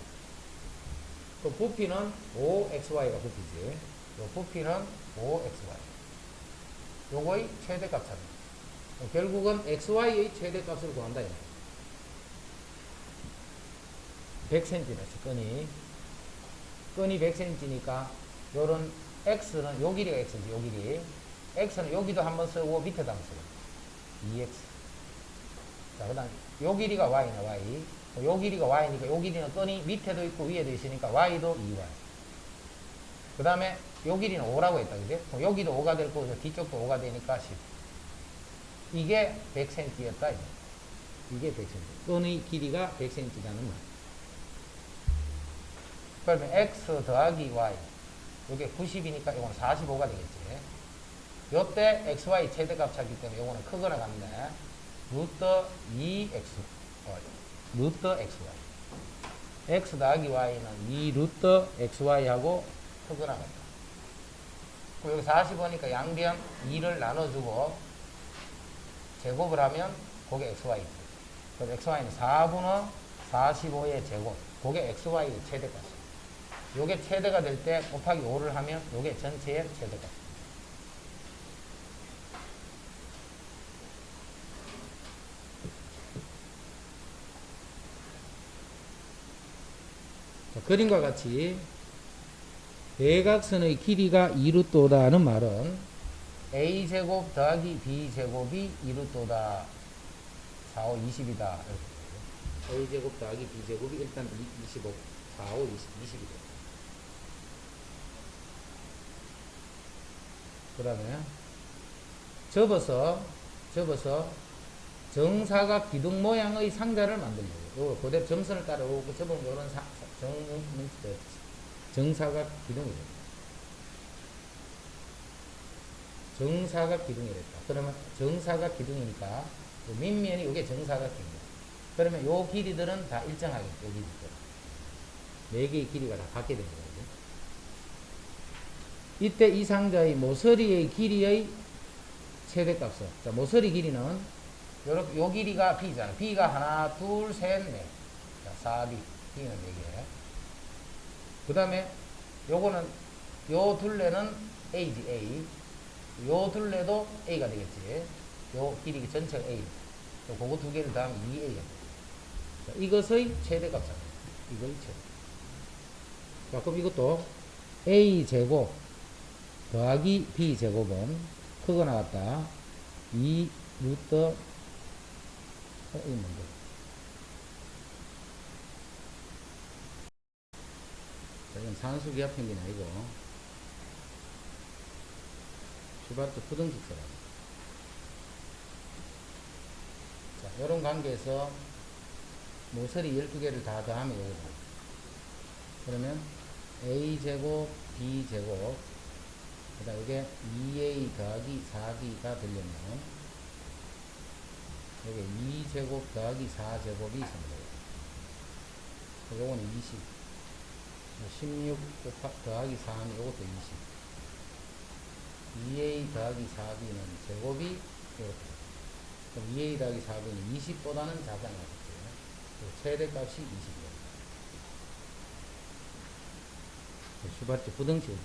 그 부피는 5xy가 부피지. 요 부피는 5xy. 요거의 최대값 찾는. 결국은 xy의 최대값을 구한다. 100cm네, 끈이 100cm니까 요런 x는 요 길이가 x지. 요 길이. x는 여기도 한번 쓰고 밑에도 한번 쓰고 2x. 자, 그 다음 요 길이가 y네, y. 요 길이가 y니까 요 길이는 끈이 밑에도 있고 위에도 있으니까 y도 2y. 그 다음에 요 길이는 5라고 했다, 그지? 여기도 5가 될 거고 뒤쪽도 5가 되니까 10. 이게 100cm였다. 이게 100cm. 끈의 길이가 100cm라는 말. 그러면 x 더하기 y. 요게 90이니까 이건 45가 되겠지. 요때 xy 최대값 찾기 때문에 요거는 크거나 같네. 루트 2x 루트 xy x 더하기 y는 2 루트 xy하고 크거나 같다. 여기 40이니까 양변 2를 나눠주고 제곱을 하면 그게 xy지. 그럼 xy는 4분의 45의 제곱. 그게 xy의 최대값. 요게 최대가 될 때 곱하기 5를 하면 요게 전체의 최대값. 자, 그림과 같이 대각선의 길이가 2루트다는 말은 a제곱 더하기 b제곱이 2루트다. 4, 5, 20이다. a제곱 더하기 b제곱이 일단 25, 4, 5, 20이다. 그 다음에 접어서 정사각 기둥 모양의 상자를 만들려고. 요 그대로 점선을 따라 오고 접으면 요런 정사각 기둥이래. 정사각 기둥이랬다. 그러면 정사각 기둥이니까 밑면이 요게 정사각 기둥이야. 그러면 요 길이들은 다 일정하겠죠. 요 길이들. 네 개의 길이가 다 같게 되는 거죠. 이때 이 상자의 모서리의 길이의 최대값은, 자, 모서리 길이는 요 길이가 b잖아. b가 하나, 둘, 셋, 넷. 자, 4b. b는 4개. 그 다음에 요거는 요 둘레는 a지, a. 요 둘레도 a가 되겠지. 요 길이 전체가 a. 그거 두 개를 더하면 2a가 돼. 이것의 최대값이잖아. 이거의 최대. 자, 그럼 이것도 a제곱 더하기 b제곱은 크거나 같다. 2 루트 이거 뭔데? 이건 산수기하 평균이 아니고 슈바르트 부등식서라고. 자, 이런 관계에서 모서리 12개를 다 더하면 이거다. 그러면 a제곱 b제곱 그 다음 이게 2a 더하기 4b가 되려면 여기 2제곱 더하기 4제곱이 있습니다. 요거는 20 16 더하기 4는 요것도 20 2a 더하기 4b는 제곱이 이렇게. 그럼 2a 더하기 4b는 20보다는 작다는 거죠. 최대값이 20이에요. 슈바르트 부등식.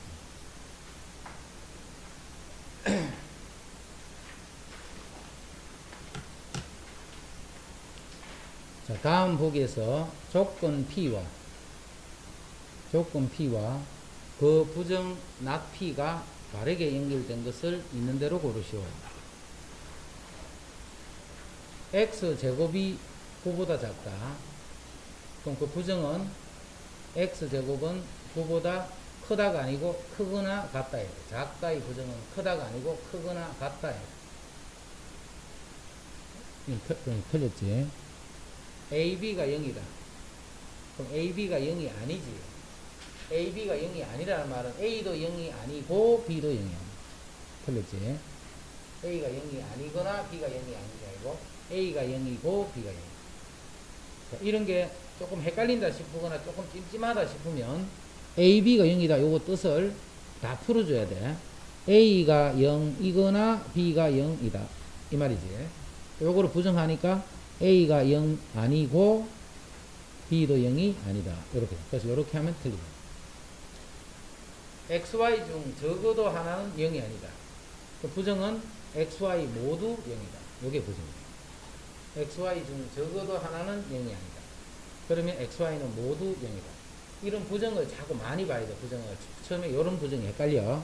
자, 다음 보기에서 조건 P와 그 부정 낙 P가 바르게 연결된 것을 있는 대로 고르시오. x제곱이 9보다 작다. 그럼 그 부정은 x제곱은 9보다 크다가 아니고 크거나 같다예요. 작다의 부정은 크다가 아니고 크거나 같다예요. 틀렸지? AB가 0이다. 그럼 AB가 0이 아니지. AB가 0이 아니라는 말은 A도 0이 아니고 B도 0이 아니야. 틀렸지? A가 0이 아니거나 B가 0이 아닌 게 아니고 A가 0이고 B가 0이야. 자, 이런 게 조금 헷갈린다 싶거나 조금 찜찜하다 싶으면 AB가 0이다. 요거 뜻을 다 풀어줘야 돼. A가 0이거나 B가 0이다. 이 말이지. 요거를 부정하니까 A가 0 아니고 B도 0이 아니다. 이렇게. 그래서 이렇게 하면 틀리다. XY 중 적어도 하나는 0이 아니다. 그 부정은 XY 모두 0이다. 요게 부정이다. XY 중 적어도 하나는 0이 아니다. 그러면 XY는 모두 0이다. 이런 부정을 자꾸 많이 봐야 돼. 부정을. 처음에 이런 부정이 헷갈려.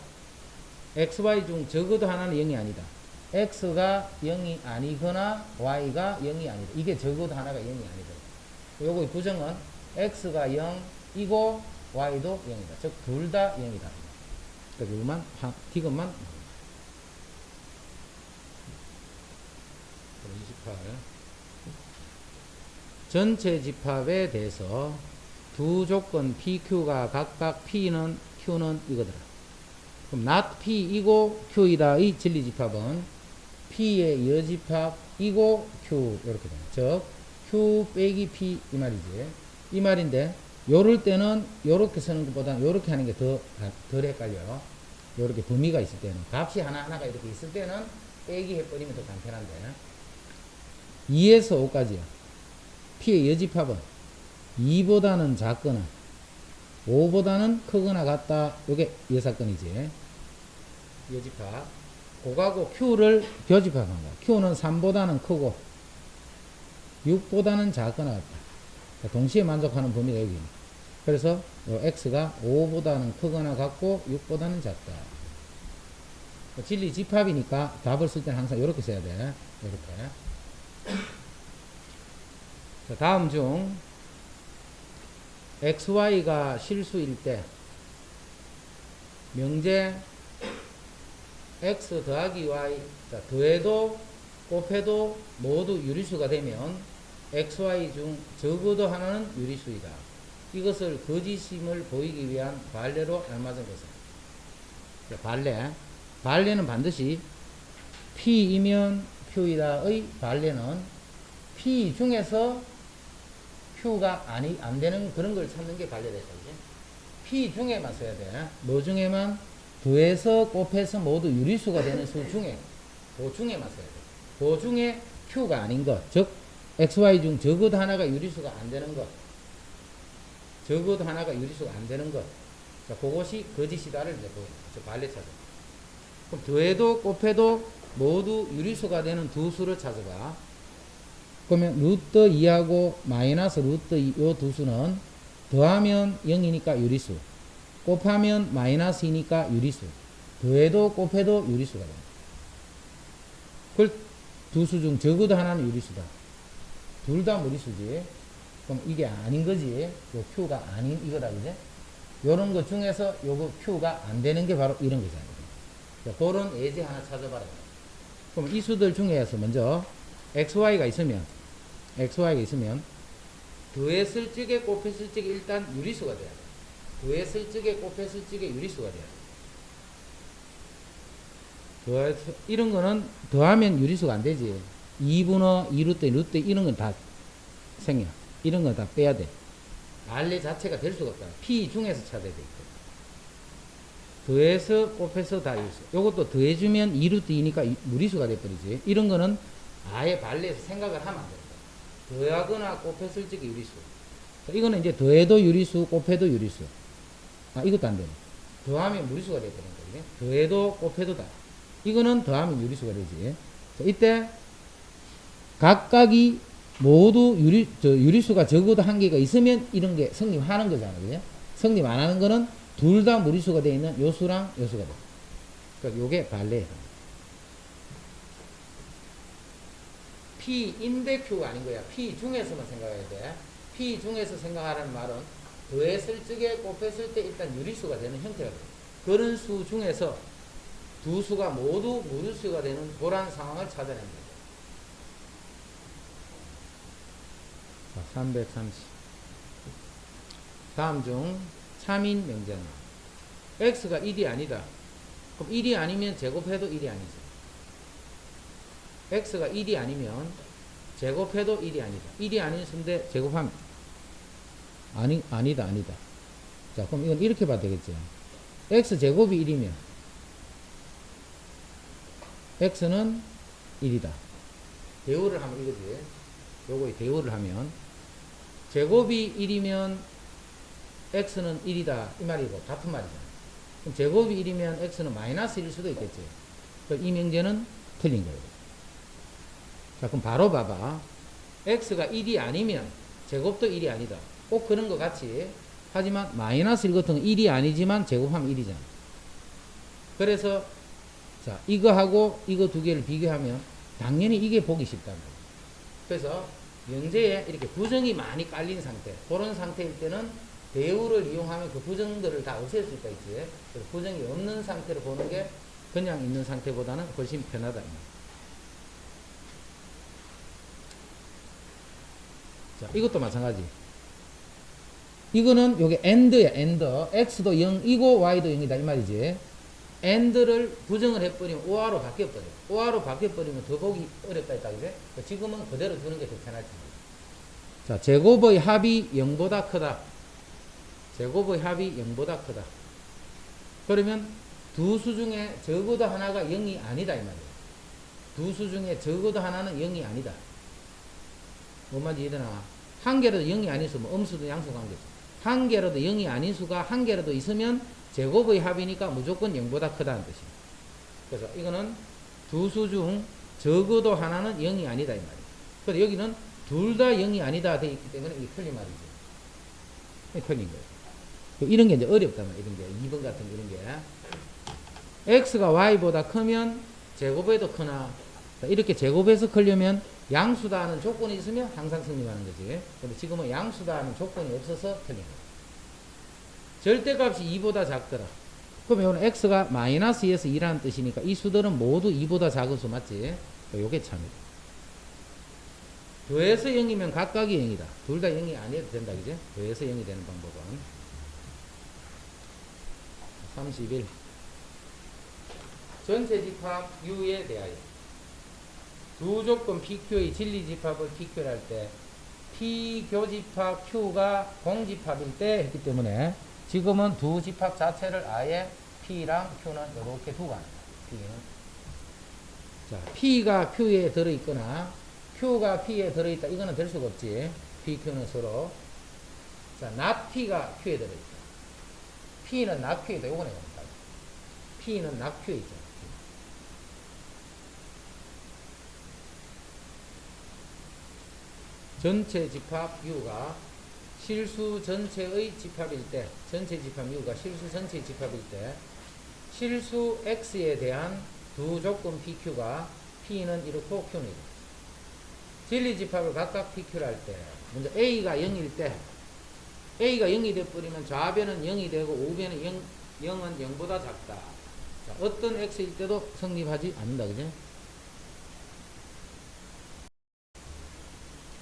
XY 중 적어도 하나는 0이 아니다. X가 0이 아니거나 Y가 0이 아니다. 이게 적어도 하나가 0이 아니다. 요거 부정은 X가 0이고 Y도 0이다. 즉, 둘 다 0이다. 그러니까 디귿만 28. 전체 집합에 대해서 두 조건 PQ가 각각 Q는 이거더라. 그럼 not P이고 Q이다의 진리집합은 P의 여집합이고 Q 이렇게 돼요. 즉 Q 빼기 P 이 말이지. 이 말인데 요럴 때는 요렇게 쓰는 것보다는 요렇게 하는 게 덜 헷갈려. 요렇게 범위가 있을 때는 값이 하나하나가 이렇게 있을 때는 빼기 해버리면 더 간편한데 2에서 5까지야. P의 여집합은 2보다는 작거나 5보다는 크거나 같다. 요게 여사건이지. 여집합. 그거하고 Q를 교집합한 거야. Q는 3보다는 크고 6보다는 작거나 같다. 동시에 만족하는 범위가 여기. 그래서 요 X가 5보다는 크거나 같고 6보다는 작다. 진리 집합이니까 답을 쓸 때는 항상 이렇게 써야 돼. 이렇게. 자, 다음 중 XY가 실수일 때 명제 X 더하기 Y, 자, 더해도 곱해도 모두 유리수가 되면 XY 중 적어도 하나는 유리수이다. 이것을 거짓임을 보이기 위한 발례로 알맞은 것은. 자, 발례는 반드시 P이면 Q이다의 발례는 P 중에서 Q가 안 되는 그런 걸 찾는 게 발례다. P 중에만 써야 돼. 뭐 중에만? 더해서 곱해서 모두 유리수가 되는 수 중에, 그 중에만 써야 돼. 그 중에 Q가 아닌 것, 즉 XY 중 적어도 하나가 유리수가 안 되는 것, 적어도 하나가 유리수가 안 되는 것. 자, 그것이 거짓이다를 이제 발례 찾아. 그럼 더해도 곱해도 모두 유리수가 되는 두 수를 찾아봐. 그러면 루트 2하고 마이너스 루트 2, 요 두 수는 더하면 0이니까 유리수, 곱하면 마이너스 2니까 유리수, 더해도 곱해도 유리수가 됩니다. 그걸 두 수 중 적어도 하나는 유리수다. 둘 다 무리수지. 그럼 이게 아닌 거지. 요 Q가 아닌 이거다, 그지? 요런 것 중에서 요거 Q가 안 되는 게 바로 이런 거잖아요. 그런 예제 하나 찾아봐라. 그럼 이 수들 중에서 먼저 XY가 있으면 더했을 적에 곱했을 적에 일단 유리수가 돼야 돼. 더했을 적에 곱했을 적에 유리수가 돼야 돼. 이런 거는 더하면 유리수가 안 되지. 2분의 2루트 이런 건 다 생겨. 이런 건 다 빼야 돼. 발례 자체가 될 수가 없다. P 중에서 찾아야 돼. 더해서 곱해서 다 유리수. 요것도 더해주면 2루트 2니까 무리수가 돼버리지. 이런 거는 아예 발례에서 생각을 하면 안 된다. 더하거나 곱했을 적에 유리수. 이거는 이제 더해도 유리수, 곱해도 유리수. 아, 이것도 안 되네. 더하면 무리수가 돼버리는 거지. 더해도 곱해도 다. 이거는 더하면 유리수가 되지. 자, 이때 각각이 모두 유리수가 적어도 한 개가 있으면 이런 게 성립하는 거잖아. 그죠? 성립 안 하는 거는 둘 다 무리수가 되어 있는 요수랑 요수가 돼. 그러니까 요게 발례야. P인데 Q가 아닌 거야. P 중에서만 생각해야 돼. P 중에서 생각하라는 말은 더했을 적에 곱했을 때 일단 유리수가 되는 형태가 돼. 그런 수 중에서 두 수가 모두 무리수가 되는 그런 상황을 찾아낸 거야. 330. 다음 중 참인 명제는 X가 1이 아니다. 그럼 1이 아니면 제곱해도 1이 아니지. X가 1이 아니면 제곱해도 1이 아니다. 1이 아닌 수인데 제곱하면 아니다. 자, 그럼 이건 이렇게 봐도 되겠죠. X제곱이 1이면 X는 1이다. 대우를 하면 이거지. 요거에 대우를 하면 제곱이 1이면 X는 1이다. 이 말이고 같은 말이잖아. 그럼 제곱이 1이면 X는 마이너스 1일 수도 있겠지. 이 명제는 틀린 거예요. 자, 그럼 바로 봐봐. X가 1이 아니면 제곱도 1이 아니다. 꼭 그런 것 같이. 하지만 마이너스 1 같은 건 1이 아니지만 제곱하면 1이잖아. 그래서 자, 이거하고 이거 두 개를 비교하면 당연히 이게 보기 쉽다는 거예요. 그래서 명제에 이렇게 부정이 많이 깔린 상태, 그런 상태일 때는 대우를 이용하면 그 부정들을 다 없앨 수가 있지. 그래서 부정이 없는 상태로 보는 게 그냥 있는 상태보다는 훨씬 편하다. 자, 이것도 마찬가지. 이거는 요게 AND야, AND. X도 0이고 Y도 0이다. 이 말이지. and를 부정을 해버리면 or로 바뀌어버려. or로 바뀌어버리면 더 보기 어렵다 했다, 그제? 지금은 그대로 두는 게 더 편하지. 자, 제곱의 합이 0보다 크다. 제곱의 합이 0보다 크다. 그러면 두 수 중에 적어도 하나가 0이 아니다, 이 말이에요. 두 수 중에 적어도 하나는 0이 아니다. 뭔 말인지 이해되나? 한 개라도 0이 아닌 수, 뭐 음수도 양수가 한 개죠. 한 개라도 0이 아닌 수가 한 개라도 있으면 제곱의 합이니까 무조건 0보다 크다는 뜻이에요. 그래서 이거는 두 수 중 적어도 하나는 0이 아니다, 이 말이에요. 그래서 여기는 둘 다 0이 아니다 되어 있기 때문에 이게 틀린 말이죠. 이게 틀린 거예요. 이런 게 이제 어렵단 말이에요. 이런 게. 2번 같은 이런 게. x가 y보다 크면 제곱해도 크나. 이렇게 제곱해서 크려면 양수다 하는 조건이 있으면 항상 성립하는 거지. 근데 지금은 양수다 하는 조건이 없어서 틀린 거예요. 절대값이 2보다 작더라. 그러면 이거는 x가 마이너스 2에서 2라는 뜻이니까 이 수들은 모두 2보다 작은 수 맞지? 요게 참이다. 더해서 0이면 각각이 0이다. 둘 다 0이 아니어도 된다, 그지? 더해서 0이 되는 방법은. 31. 전체 집합 U에 대하여 두 조건 PQ의 진리 집합을 PQ를 할 때 P 교집합 Q가 공집합일 때 했기 때문에 지금은 두 집합 자체를 아예 P랑 Q는 이렇게 두고 하는 거예요. 자, P가 Q에 들어있거나 Q가 P에 들어있다. 이거는 될 수가 없지. P, Q는 서로. 자, not P가 Q에 들어있다. P는 not Q에 있다. 요거네. P는 not Q에 있죠. 전체 집합 U가 실수 전체의 집합일 때, 전체 집합 U가 실수 전체의 집합일 때, 실수 X에 대한 두 조건 PQ가 P는 이렇고 Q는 이렇고. 진리 집합을 각각 PQ를 할 때, 먼저 A가 0일 때, A가 0이 되어버리면 좌변은 0이 되고 우변은 0은 0보다 작다. 자, 어떤 X일 때도 성립하지 않는다, 그죠?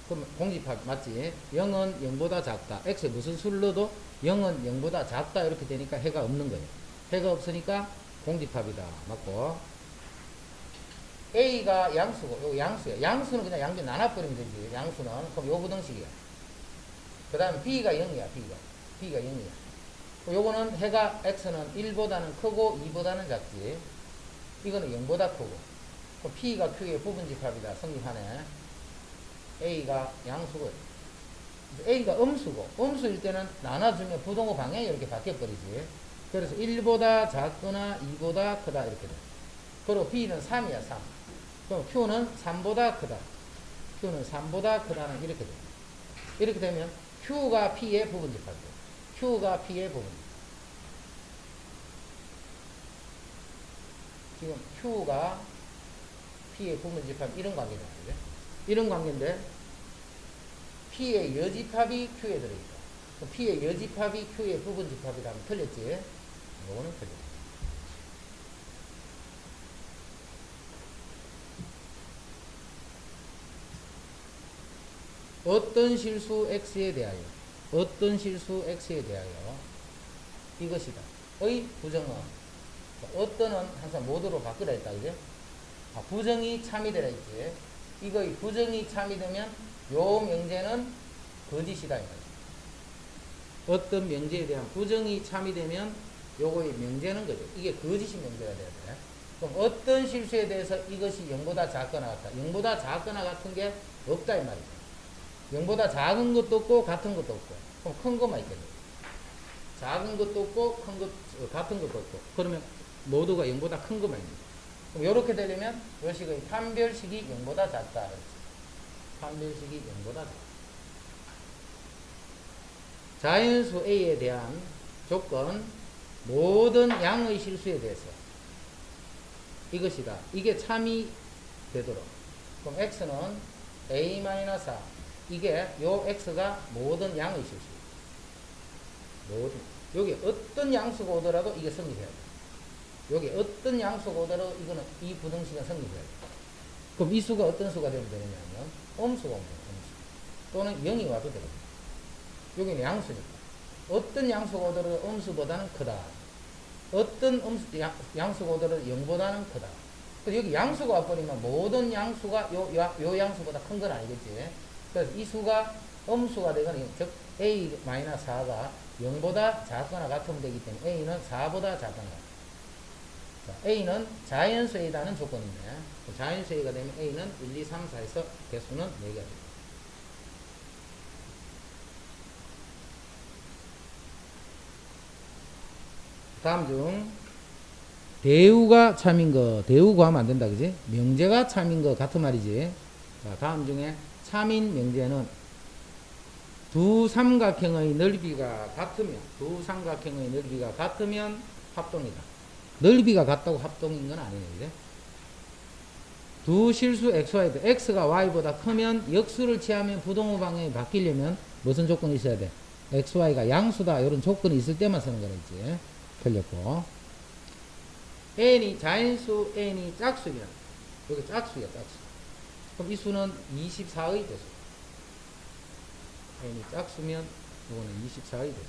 그럼 공집합 맞지? 0은 0보다 작다. X에 무슨 수를 넣어도 0은 0보다 작다. 이렇게 되니까 해가 없는 거예요. 해가 없으니까 공집합이다. 맞고. A가 양수고, 요거 양수야. 양수는 그냥 양변 나눠버리면 되지. 양수는. 그럼 요 부등식이야. 그 다음에 B가 0이야. B가 0이야. 요거는 해가 X는 1보다는 크고 2보다는 작지. 이거는 0보다 크고. 그럼 P가 Q의 부분집합이다. 성립하네. A가 양수고 A가 음수고 음수일 때는 나눠주면 부동호 방향이 이렇게 바뀌어버리지. 그래서 1보다 작거나 2보다 크다 이렇게 돼. 그리고 B는 3이야 3. 그럼 Q는 3보다 크다. Q는 3보다 크다는 이렇게 돼. 이렇게 되면 Q가 P의 부분집합이야. Q가 P의 부분집합. 지금 Q가 P의 부분집합 이런 관계다. 이런 관계인데 P의 여집합이 Q에 들어있다. P의 여집합이 Q의 부분집합이라면 틀렸지? 이거는 틀렸다. 어떤 실수 X에 대하여 이것이다. 의 부정은 어떤은 항상 모두로 바꾸라 했다. 그죠? 부정이 참이되라 했지. 이거의 부정이 참이되면 요 명제는 거짓이다. 어떤 명제에 대한 부정이 참이되면 요거의 명제는 거죠. 이게 거짓이 명제가 돼야 돼. 그럼 어떤 실수에 대해서 이것이 0보다 작거나 같다. 0보다 작거나 같은 게 없다 이 말이죠. 0보다 작은 것도 없고 같은 것도 없고. 그럼 큰 것만 있겠죠. 작은 것도 없고 같은 것도 없고. 그러면 모두가 0보다 큰 것만 있는 거죠. 그럼 이렇게 되려면 요 식의 판별식이 0보다 작다. 판별식이 0보다 작다. 자연수 A에 대한 조건 모든 양의 실수에 대해서 이것이다. 이게 참이 되도록. 그럼 X는 A-4. 이게 요 X가 모든 양의 실수. 모든. 여기 어떤 양수가 오더라도 이게 성립해야 돼. 여기 어떤 양수가 오더라도 이거는 이 부등식은 성립해야 돼. 그럼 이 수가 어떤 수가 되면 되느냐면 음수가 오면 돼. 음수. 또는 0이 와도 되거든. 여기는 양수니까. 어떤 양수가 오더라도 음수보다는 크다. 어떤 양수가 오더라도 0보다는 크다. 그래서 여기 양수가 와버리면 모든 양수가 요 양수보다 큰 건 아니겠지. 그래서 이 수가 음수가 되거나, 즉 a-4가 0보다 작거나 같으면 되기 때문에 a는 4보다 작거나 같다. 자, a는 자연수 a다는 조건이 있네. 자연수 a가 되면 a는 1, 2, 3, 4에서 개수는 4개가 됩니다. 다음 중 대우가 참인 거, 대우 구하면 안 된다, 그지? 명제가 참인 거 같은 말이지. 자, 다음 중에 참인 명제는 두 삼각형의 넓이가 같으면 합동이다. 넓이가 같다고 합동인 건 아니네, 그지? 두 실수 xy도 x가 y보다 크면 역수를 취하면 부동호 방향이 바뀌려면 무슨 조건이 있어야 돼? xy가 양수다, 이런 조건이 있을 때만 쓰는 거랬지. 틀렸고, n이 자연수 n이 짝수면, 여기 짝수야, 짝수. 그럼 이 수는 24의 배수. n이 짝수면 이거는 24의 배수.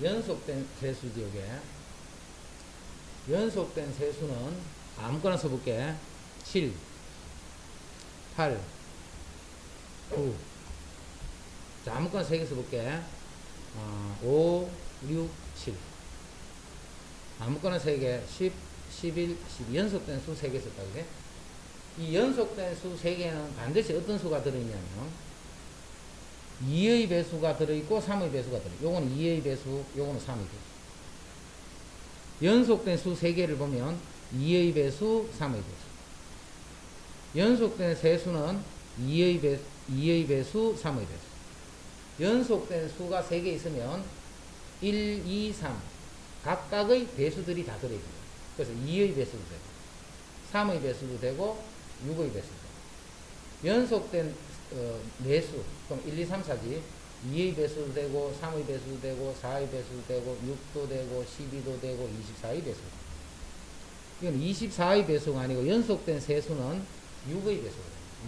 연속된 세수지, 이게. 연속된 세수는 아무거나 써볼게. 7, 8, 9. 자, 아무거나 3개 써볼게. 5, 6, 7. 아무거나 3개. 10, 11, 12. 연속된 수 3개 썼다, 그래? 이 연속된 수 3개는 반드시 어떤 수가 들어있냐면 2의 배수가 들어있고 3의 배수가 들어있고, 요거는 2의 배수, 요거는 3의 배수. 연속된 수 3개를 보면 2의 배수, 3의 배수. 연속된 세수는 2의 배수, 3의 배수. 연속된 수가 3개 있으면 1, 2, 3 각각의 배수들이 다 들어있어요. 그래서 2의 배수도 되고 3의 배수도 되고 6의 배수도 되고. 연속된 매수, 그럼 1, 2, 3, 4지. 2의 배수도 되고 3의 배수도 되고 4의 배수도 되고 6도 되고 12도 되고 24의 배수. 이건 24의 배수가 아니고 연속된 세수는 6의 배수가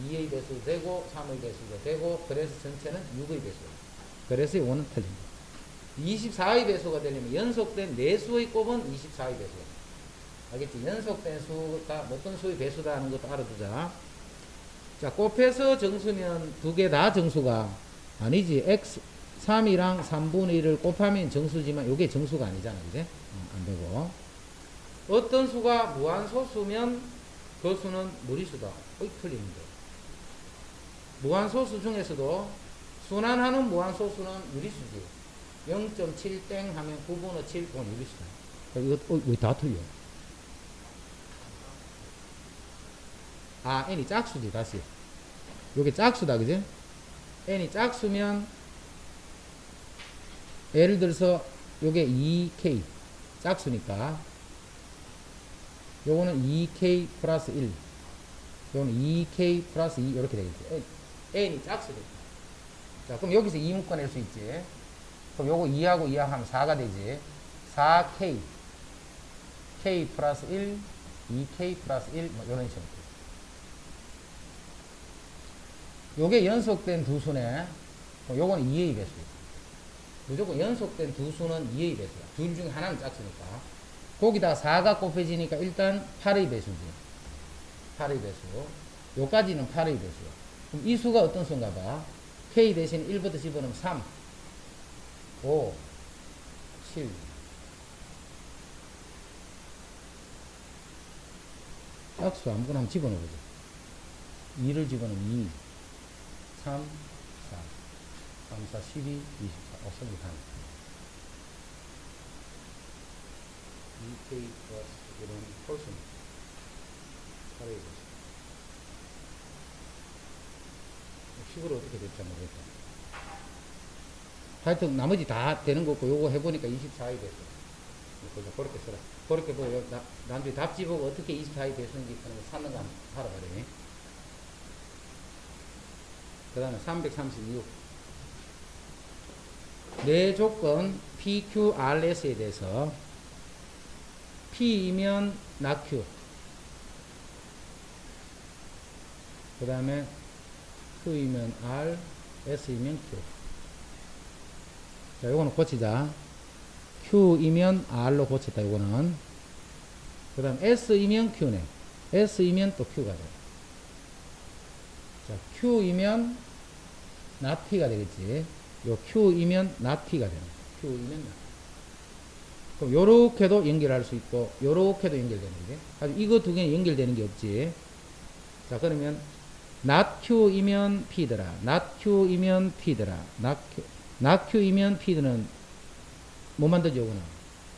2의 배수도 되고 3의 배수도 되고, 그래서 전체는 6의 배수다. 그래서 이거는 틀립니다. 24의 배수가 되려면 연속된 내수의 곱은 24의 배수다. 알겠지? 연속된 수가 어떤 수의 배수다 하는 것도 알아두자. 자, 곱해서 정수면 두 개 다 정수가 아니지. x 3이랑 3분의 1을 곱하면 정수지만 이게 정수가 아니잖아, 그지? 안 되고. 어떤 수가 무한소수면 그 수는 무리수다. 틀립니다. 무한소수 중에서도 순환하는 무한소수는 유리수지. 0.7땡 하면 9분의 7, 그건 유리수다. 이거 왜 다 틀려? n이 짝수지, 다시. 요게 짝수다, 그지? n이 짝수면, 예를 들어서, 요게 2k. 짝수니까. 요거는 2k 플러스 1. 요거는 2k 플러스 2. 이렇게 되겠지. n이 짝수지. 자, 그럼 여기서 2 묶어낼 수 있지. 그럼 요거 2하고 2하고 하면 4가 되지. 4k. k 플러스 1. 2k 플러스 1. 뭐, 요런 식으로. 요게 연속된 두 수네. 요거는 2의 배수. 무조건 연속된 두 수는 2의 배수야. 둘 중에 하나는 짝수니까. 거기다가 4가 곱해지니까 일단 8의 배수지. 8의 배수. 요까지는 8의 배수야. 그럼 이 수가 어떤 수인가 봐. k 대신 1부터 집어넣으면 3, 5, 7. 짝수 아무거나 한번 집어넣어보자. 2를 집어넣으면 2. 3, 4, 3, 4, 12, 24. 없어도 다. 2k 플러스 이런 홀수입니다. 8의 배수. 식으로 어떻게 될지 모르겠다. 하여튼 나머지 다 되는 거 없고 요거 해보니까 24의 배수. 그렇게 써라. 그렇게 보고 나중에 답지 보고 어떻게 24의 배수인지 그런 거 찾는 거 한번 알아봐라. 그 다음에 336. 내 조건 PQRS에 대해서 P이면 낙Q, 그 다음에 Q이면 R, S이면 Q. 자, 요거는 고치자. Q이면 R로 고쳤다, 요거는. 그 다음 S이면 Q네. S이면 또 Q가 돼. 자, Q이면 나T가 되겠지. 요 Q이면 나T가 되네. Q이면 나T. 그럼 요렇게도 연결할 수 있고, 요렇게도 연결되는 거지. 아주 이거 두 개는 연결되는 게 없지. 자, 그러면 not Q이면 P더라. not Q이면 P더라. not Q이면 P는 뭐 만들죠, 요거는?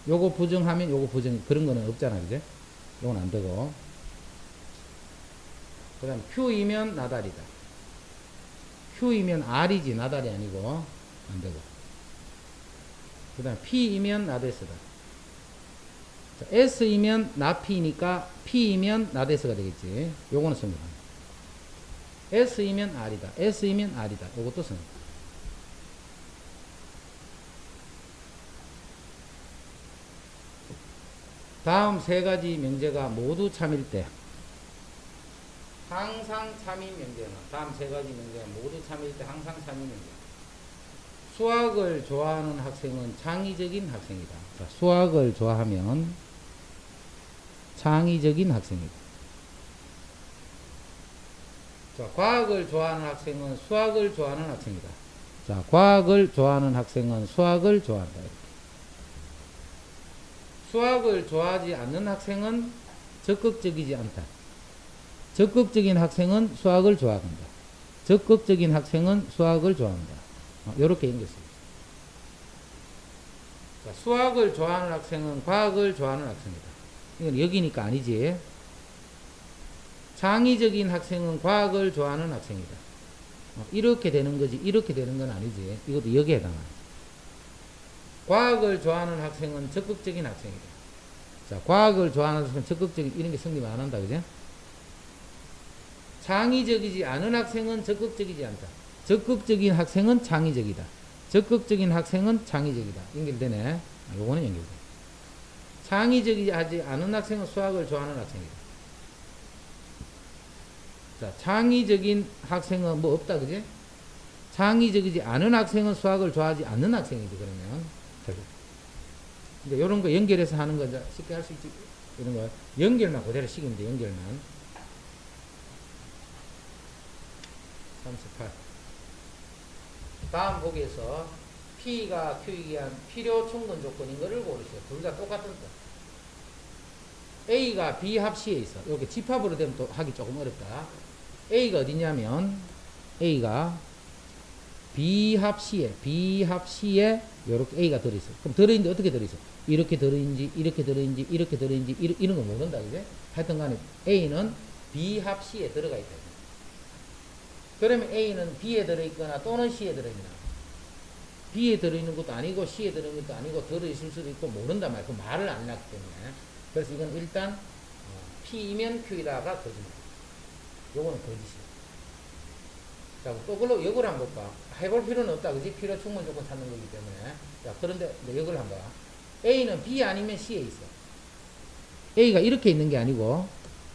요거 부정하면 요거 부정, 그런 거는 없잖아, 그제? 요건 안 되고. 그 다음 Q이면 나달이다. Q이면 R이지, 나달이 아니고, 안 되고. 그 다음 P이면 나데스다. 자, S이면 나P니까 P이면 나데스가 되겠지. 요거는 씁니다. S이면 R이다. S이면 R이다. 요것도 씁니다. 다음 세 가지 명제가 모두 참일 때, 항상 참인 명제는, 다음 세 가지 명제가 모두 참일 때 항상 참인 명제. 수학을 좋아하는 학생은 창의적인 학생이다. 자, 수학을 좋아하면 창의적인 학생이다. 자, 과학을 좋아하는 학생은 수학을 좋아하는 학생이다. 자, 과학을 좋아하는 학생은 수학을 좋아한다. 수학을 좋아하지 않는 학생은 적극적이지 않다. 적극적인 학생은 수학을 좋아한다. 적극적인 학생은 수학을 좋아한다. 이렇게 연결했습니다. 자, 수학을 좋아하는 학생은 과학을 좋아하는 학생이다. 이건 여기니까 아니지. 창의적인 학생은 과학을 좋아하는 학생이다. 이렇게 되는 거지. 이렇게 되는 건 아니지. 이것도 여기에 해당하지. 과학을 좋아하는 학생은 적극적인 학생이다. 자, 과학을 좋아하는 학생은 적극적인, 이런 게 성립 안 한다, 그죠? 창의적이지 않은 학생은 적극적이지 않다. 적극적인 학생은 창의적이다. 적극적인 학생은 창의적이다. 연결되네. 요거는 연결돼. 창의적이지 않은 학생은 수학을 좋아하는 학생이다. 자, 창의적인 학생은 뭐 없다, 그지? 창의적이지 않은 학생은 수학을 좋아하지 않는 학생이지, 그러면. 이제 이런 거 연결해서 하는 거 쉽게 할 수 있지. 이런 거. 연결만 그대로 시키면 돼, 연결만. 38. 다음 보기에서 P가 Q이기 위한 필요 충분 조건인 거를 고르세요. 둘 다 똑같은 거. A가 B 합 C에 있어. 이렇게 집합으로 되면 또 하기 조금 어렵다. A가 어디냐면, A가 B 합 C에, 요렇게 A가 들어있어. 그럼 들어있는데 어떻게 들어있어? 이렇게 들어있는지, 이렇게 들어있는지, 이렇게 들어있는지, 이런 거 모른다, 그제? 하여튼 간에 A는 B 합 C에 들어가 있다. 그러면 A는 B에 들어있거나 또는 C에 들어있나? B에 들어있는 것도 아니고 C에 들어있는 것도 아니고 들어있을 수도 있고 모른단 말이야. 그 말을 안 났기 때문에. 그래서 이건 일단 P이면 Q이다가 거짓말. 요거는 거짓이야. 자, 또 그걸로 역을 한번 볼까? 해볼 필요는 없다, 그지? 필요 충분 조건 찾는 거기 때문에. 자, 그런데 역을 한번 봐. A는 B 아니면 C에 있어. A가 이렇게 있는 게 아니고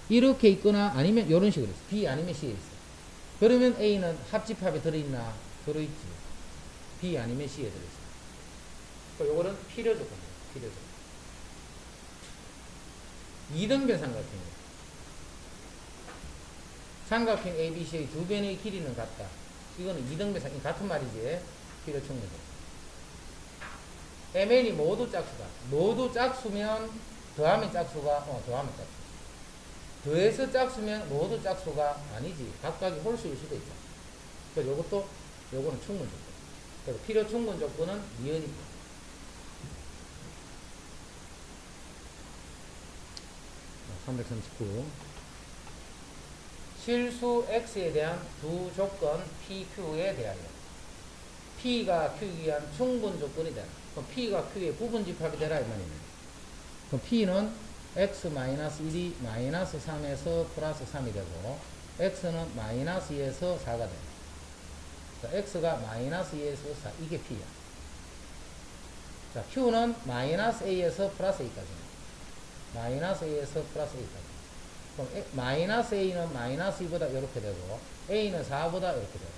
이렇게 있거나 아니면 이런 식으로 있어. B 아니면 C에 있어. 그러면 A는 합집합에 들어있나? 들어있지. B 아니면 C에 들어있어. 그러니까 요거는 필요 조건이에요. 필요 조건. 이등변 삼각형이에요. 삼각형 ABC의 두 변의 길이는 같다. 이거는 이등변 삼각형 같은 말이지. 필요 충분 조건. MN이 모두 짝수다. 모두 짝수면 더하면 짝수가 더하면 짝수. 더해서 짝수면 모두 짝수가 아니지. 각각이 홀수일 수도 있다. 그래서 요거는 충분 조건. 그래서 필요 충분 조건은 니은입니다. 339. 실수 X에 대한 두 조건 PQ에 대하여 P가 Q에 의한 충분 조건이 되나. 그럼 P가 Q의 부분집합이 되라 이 말이네. 그럼 P는 X-1이 -3에서 플러스 3이 되고 X는 -2에서 4가 됩니다. 자, X가 -2에서 4 이게 P야. 자, Q는 -A에서 플러스 A까지입니다. -A에서 플러스 A까지. 그럼 -A는 -2보다 이렇게 되고 A는 4보다 이렇게 돼요.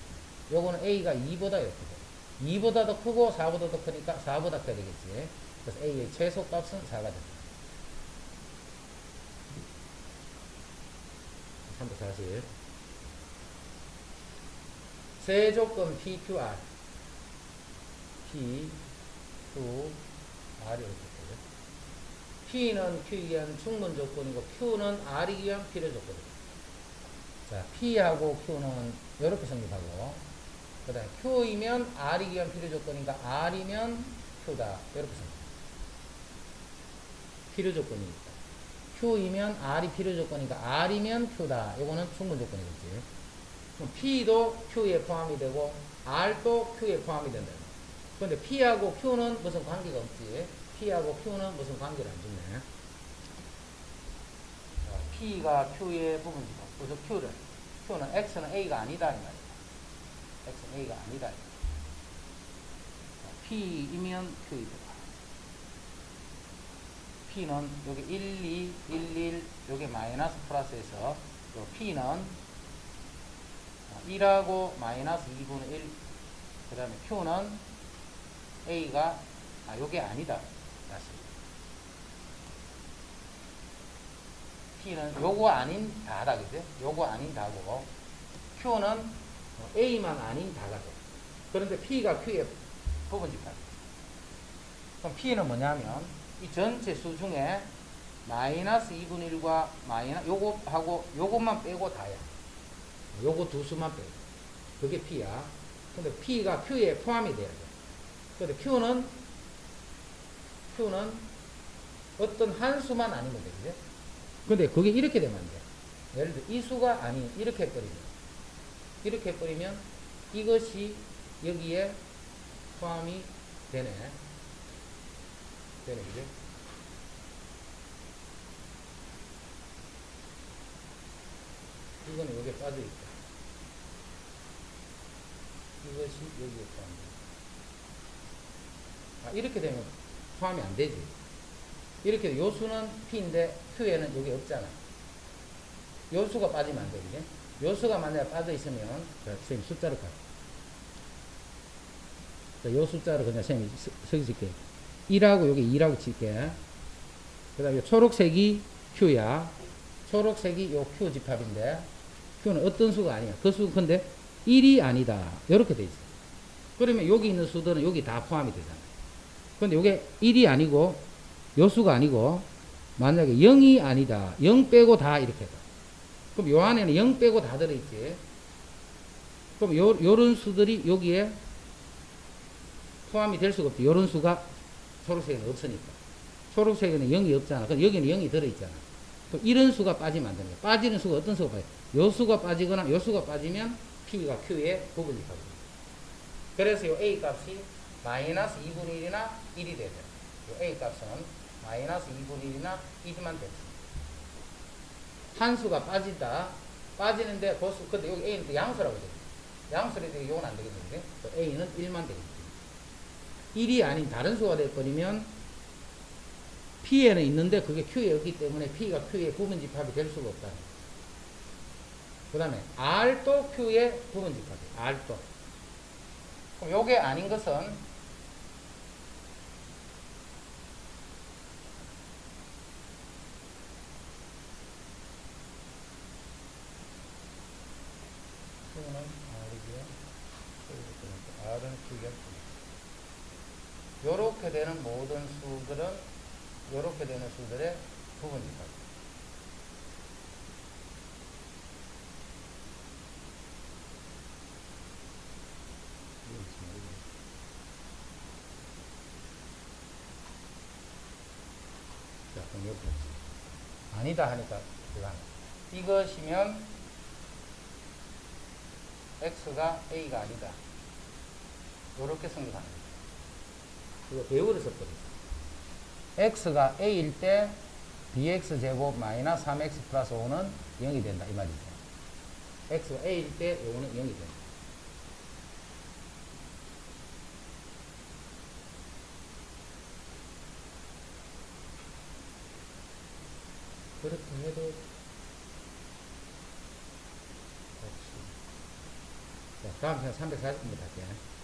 요거는 A가 2보다 이렇게 돼. 2보다 더 크고 4보다 더 크니까 4보다 커야 되겠지. 그래서 A의 최소값은 4가 된다. 340. 세조건 PQR. PQR이 이렇게 되죠. P는 Q이기 위한 충분 조건이고 Q는 R이기 위한 필요 조건이고. 자, P하고 Q는 이렇게 성립하고, 그 다음에 Q이면 R이기 위한 필요 조건이니까 R이면 Q다. 이렇게 성립. 필요 조건이니까. Q이면 R이 필요 조건이니까 R이면 Q다. 이거는 충분 조건이겠지. 그럼 P도 Q에 포함이 되고 R도 Q에 포함이 된다. 그런데 P하고 Q는 무슨 관계가 없지. P하고 Q는 무슨 관계를 안 주네. P가 Q의 부분이고, 그래서 Q는 X는 A가 아니다 이 말이야. X는 A가 아니다. P이면 Q이다. P는 여기 1, 2, 1, 1, 여기 마이너스 플러스에서 요 P는 1하고 마이너스 2분의 1, 그 다음에 Q는 A가 요게 아니다. 다시. P는 요거 아닌 다다, 그죠? 요거 아닌 다고, Q는 A만 아닌 다가 돼. 그런데 P가 Q의 부분집합. 그럼 P는 뭐냐면, 이 전체 수 중에 마이너스 2분의 1과 요거하고 요것만 빼고 다야. 요거 두 수만 빼고. 그게 P야. 근데 P가 Q에 포함이 돼야 돼. 근데 Q는 어떤 한 수만 아니면 되지. 근데 그게 이렇게 되면 안 돼. 예를 들어 이 수가 아닌 이렇게 해버리면 이것이 여기에 포함이 되네. 그죠? 이거는 여기에 빠져있다. 이것이 여기에 포함돼. 이렇게 되면 포함이 안 되지. 이렇게 요수는 P인데 Q에는 여기 없잖아. 요수가 빠지면 안 되지. 요수가 만약에 빠져있으면, 선생님 숫자를 가. 요 숫자를 그냥 선생님이 써줄게. 1하고 여기 2라고 칠게. 그 다음에 초록색이 Q야. 초록색이 요 Q 집합인데, Q는 어떤 수가 아니야. 그 수, 근데 1이 아니다. 이렇게 돼 있어. 그러면 여기 있는 수들은 여기 다 포함이 되잖아. 근데 요게 1이 아니고, 요 수가 아니고, 만약에 0이 아니다. 0 빼고 다 이렇게 돼. 그럼 요 안에는 0 빼고 다 들어있지. 그럼 요런 수들이 여기에 포함이 될 수가 없지. 요런 수가 초록색에는 없으니까. 초록색에는 0이 없잖아. 그럼 여기는 0이 들어있잖아. 그럼 이런 수가 빠지면 안 되는 거야. 빠지는 수가 어떤 수가 빠져? 요 수가 빠지거나 요 수가 빠지면 P가 Q의 부분이 빠집니다. 그래서 요 A 값이 마이너스 2분의 1이나 1이 돼야 돼. 요 A 값은 마이너스 2분의 1이나 1만 돼. 한 수가 빠진다. 빠지는데 근데 여기 A는 양수라고 돼. 양수라 되게 요건 안 되겠는데. A는 1만 되겠지. 1이 아닌 다른 수가 돼버리면 P에는 있는데 그게 Q에 없기 때문에 P가 Q의 부분집합이 될 수가 없다. 그 다음에 R도 Q의 부분집합이에요. R도. 그럼 요게 아닌 것은 Q는 R이고요. R은 Q의 요렇게 되는 모든 수들은 요렇게 되는 수들의 부분집합. 자, 그럼 여기 아니다 하니까 이것이면 X가 A가 아니다. 요렇게 성립하는 거죠. 이거 배우를 썼거든요. X가 A일 때 bx제곱 마이너스 3x 플러스 5는 0이 된다. 이 말이죠. X가 A일 때 요거는 0이 된다. 그렇게 해도 다음 시간 340분부터 할게.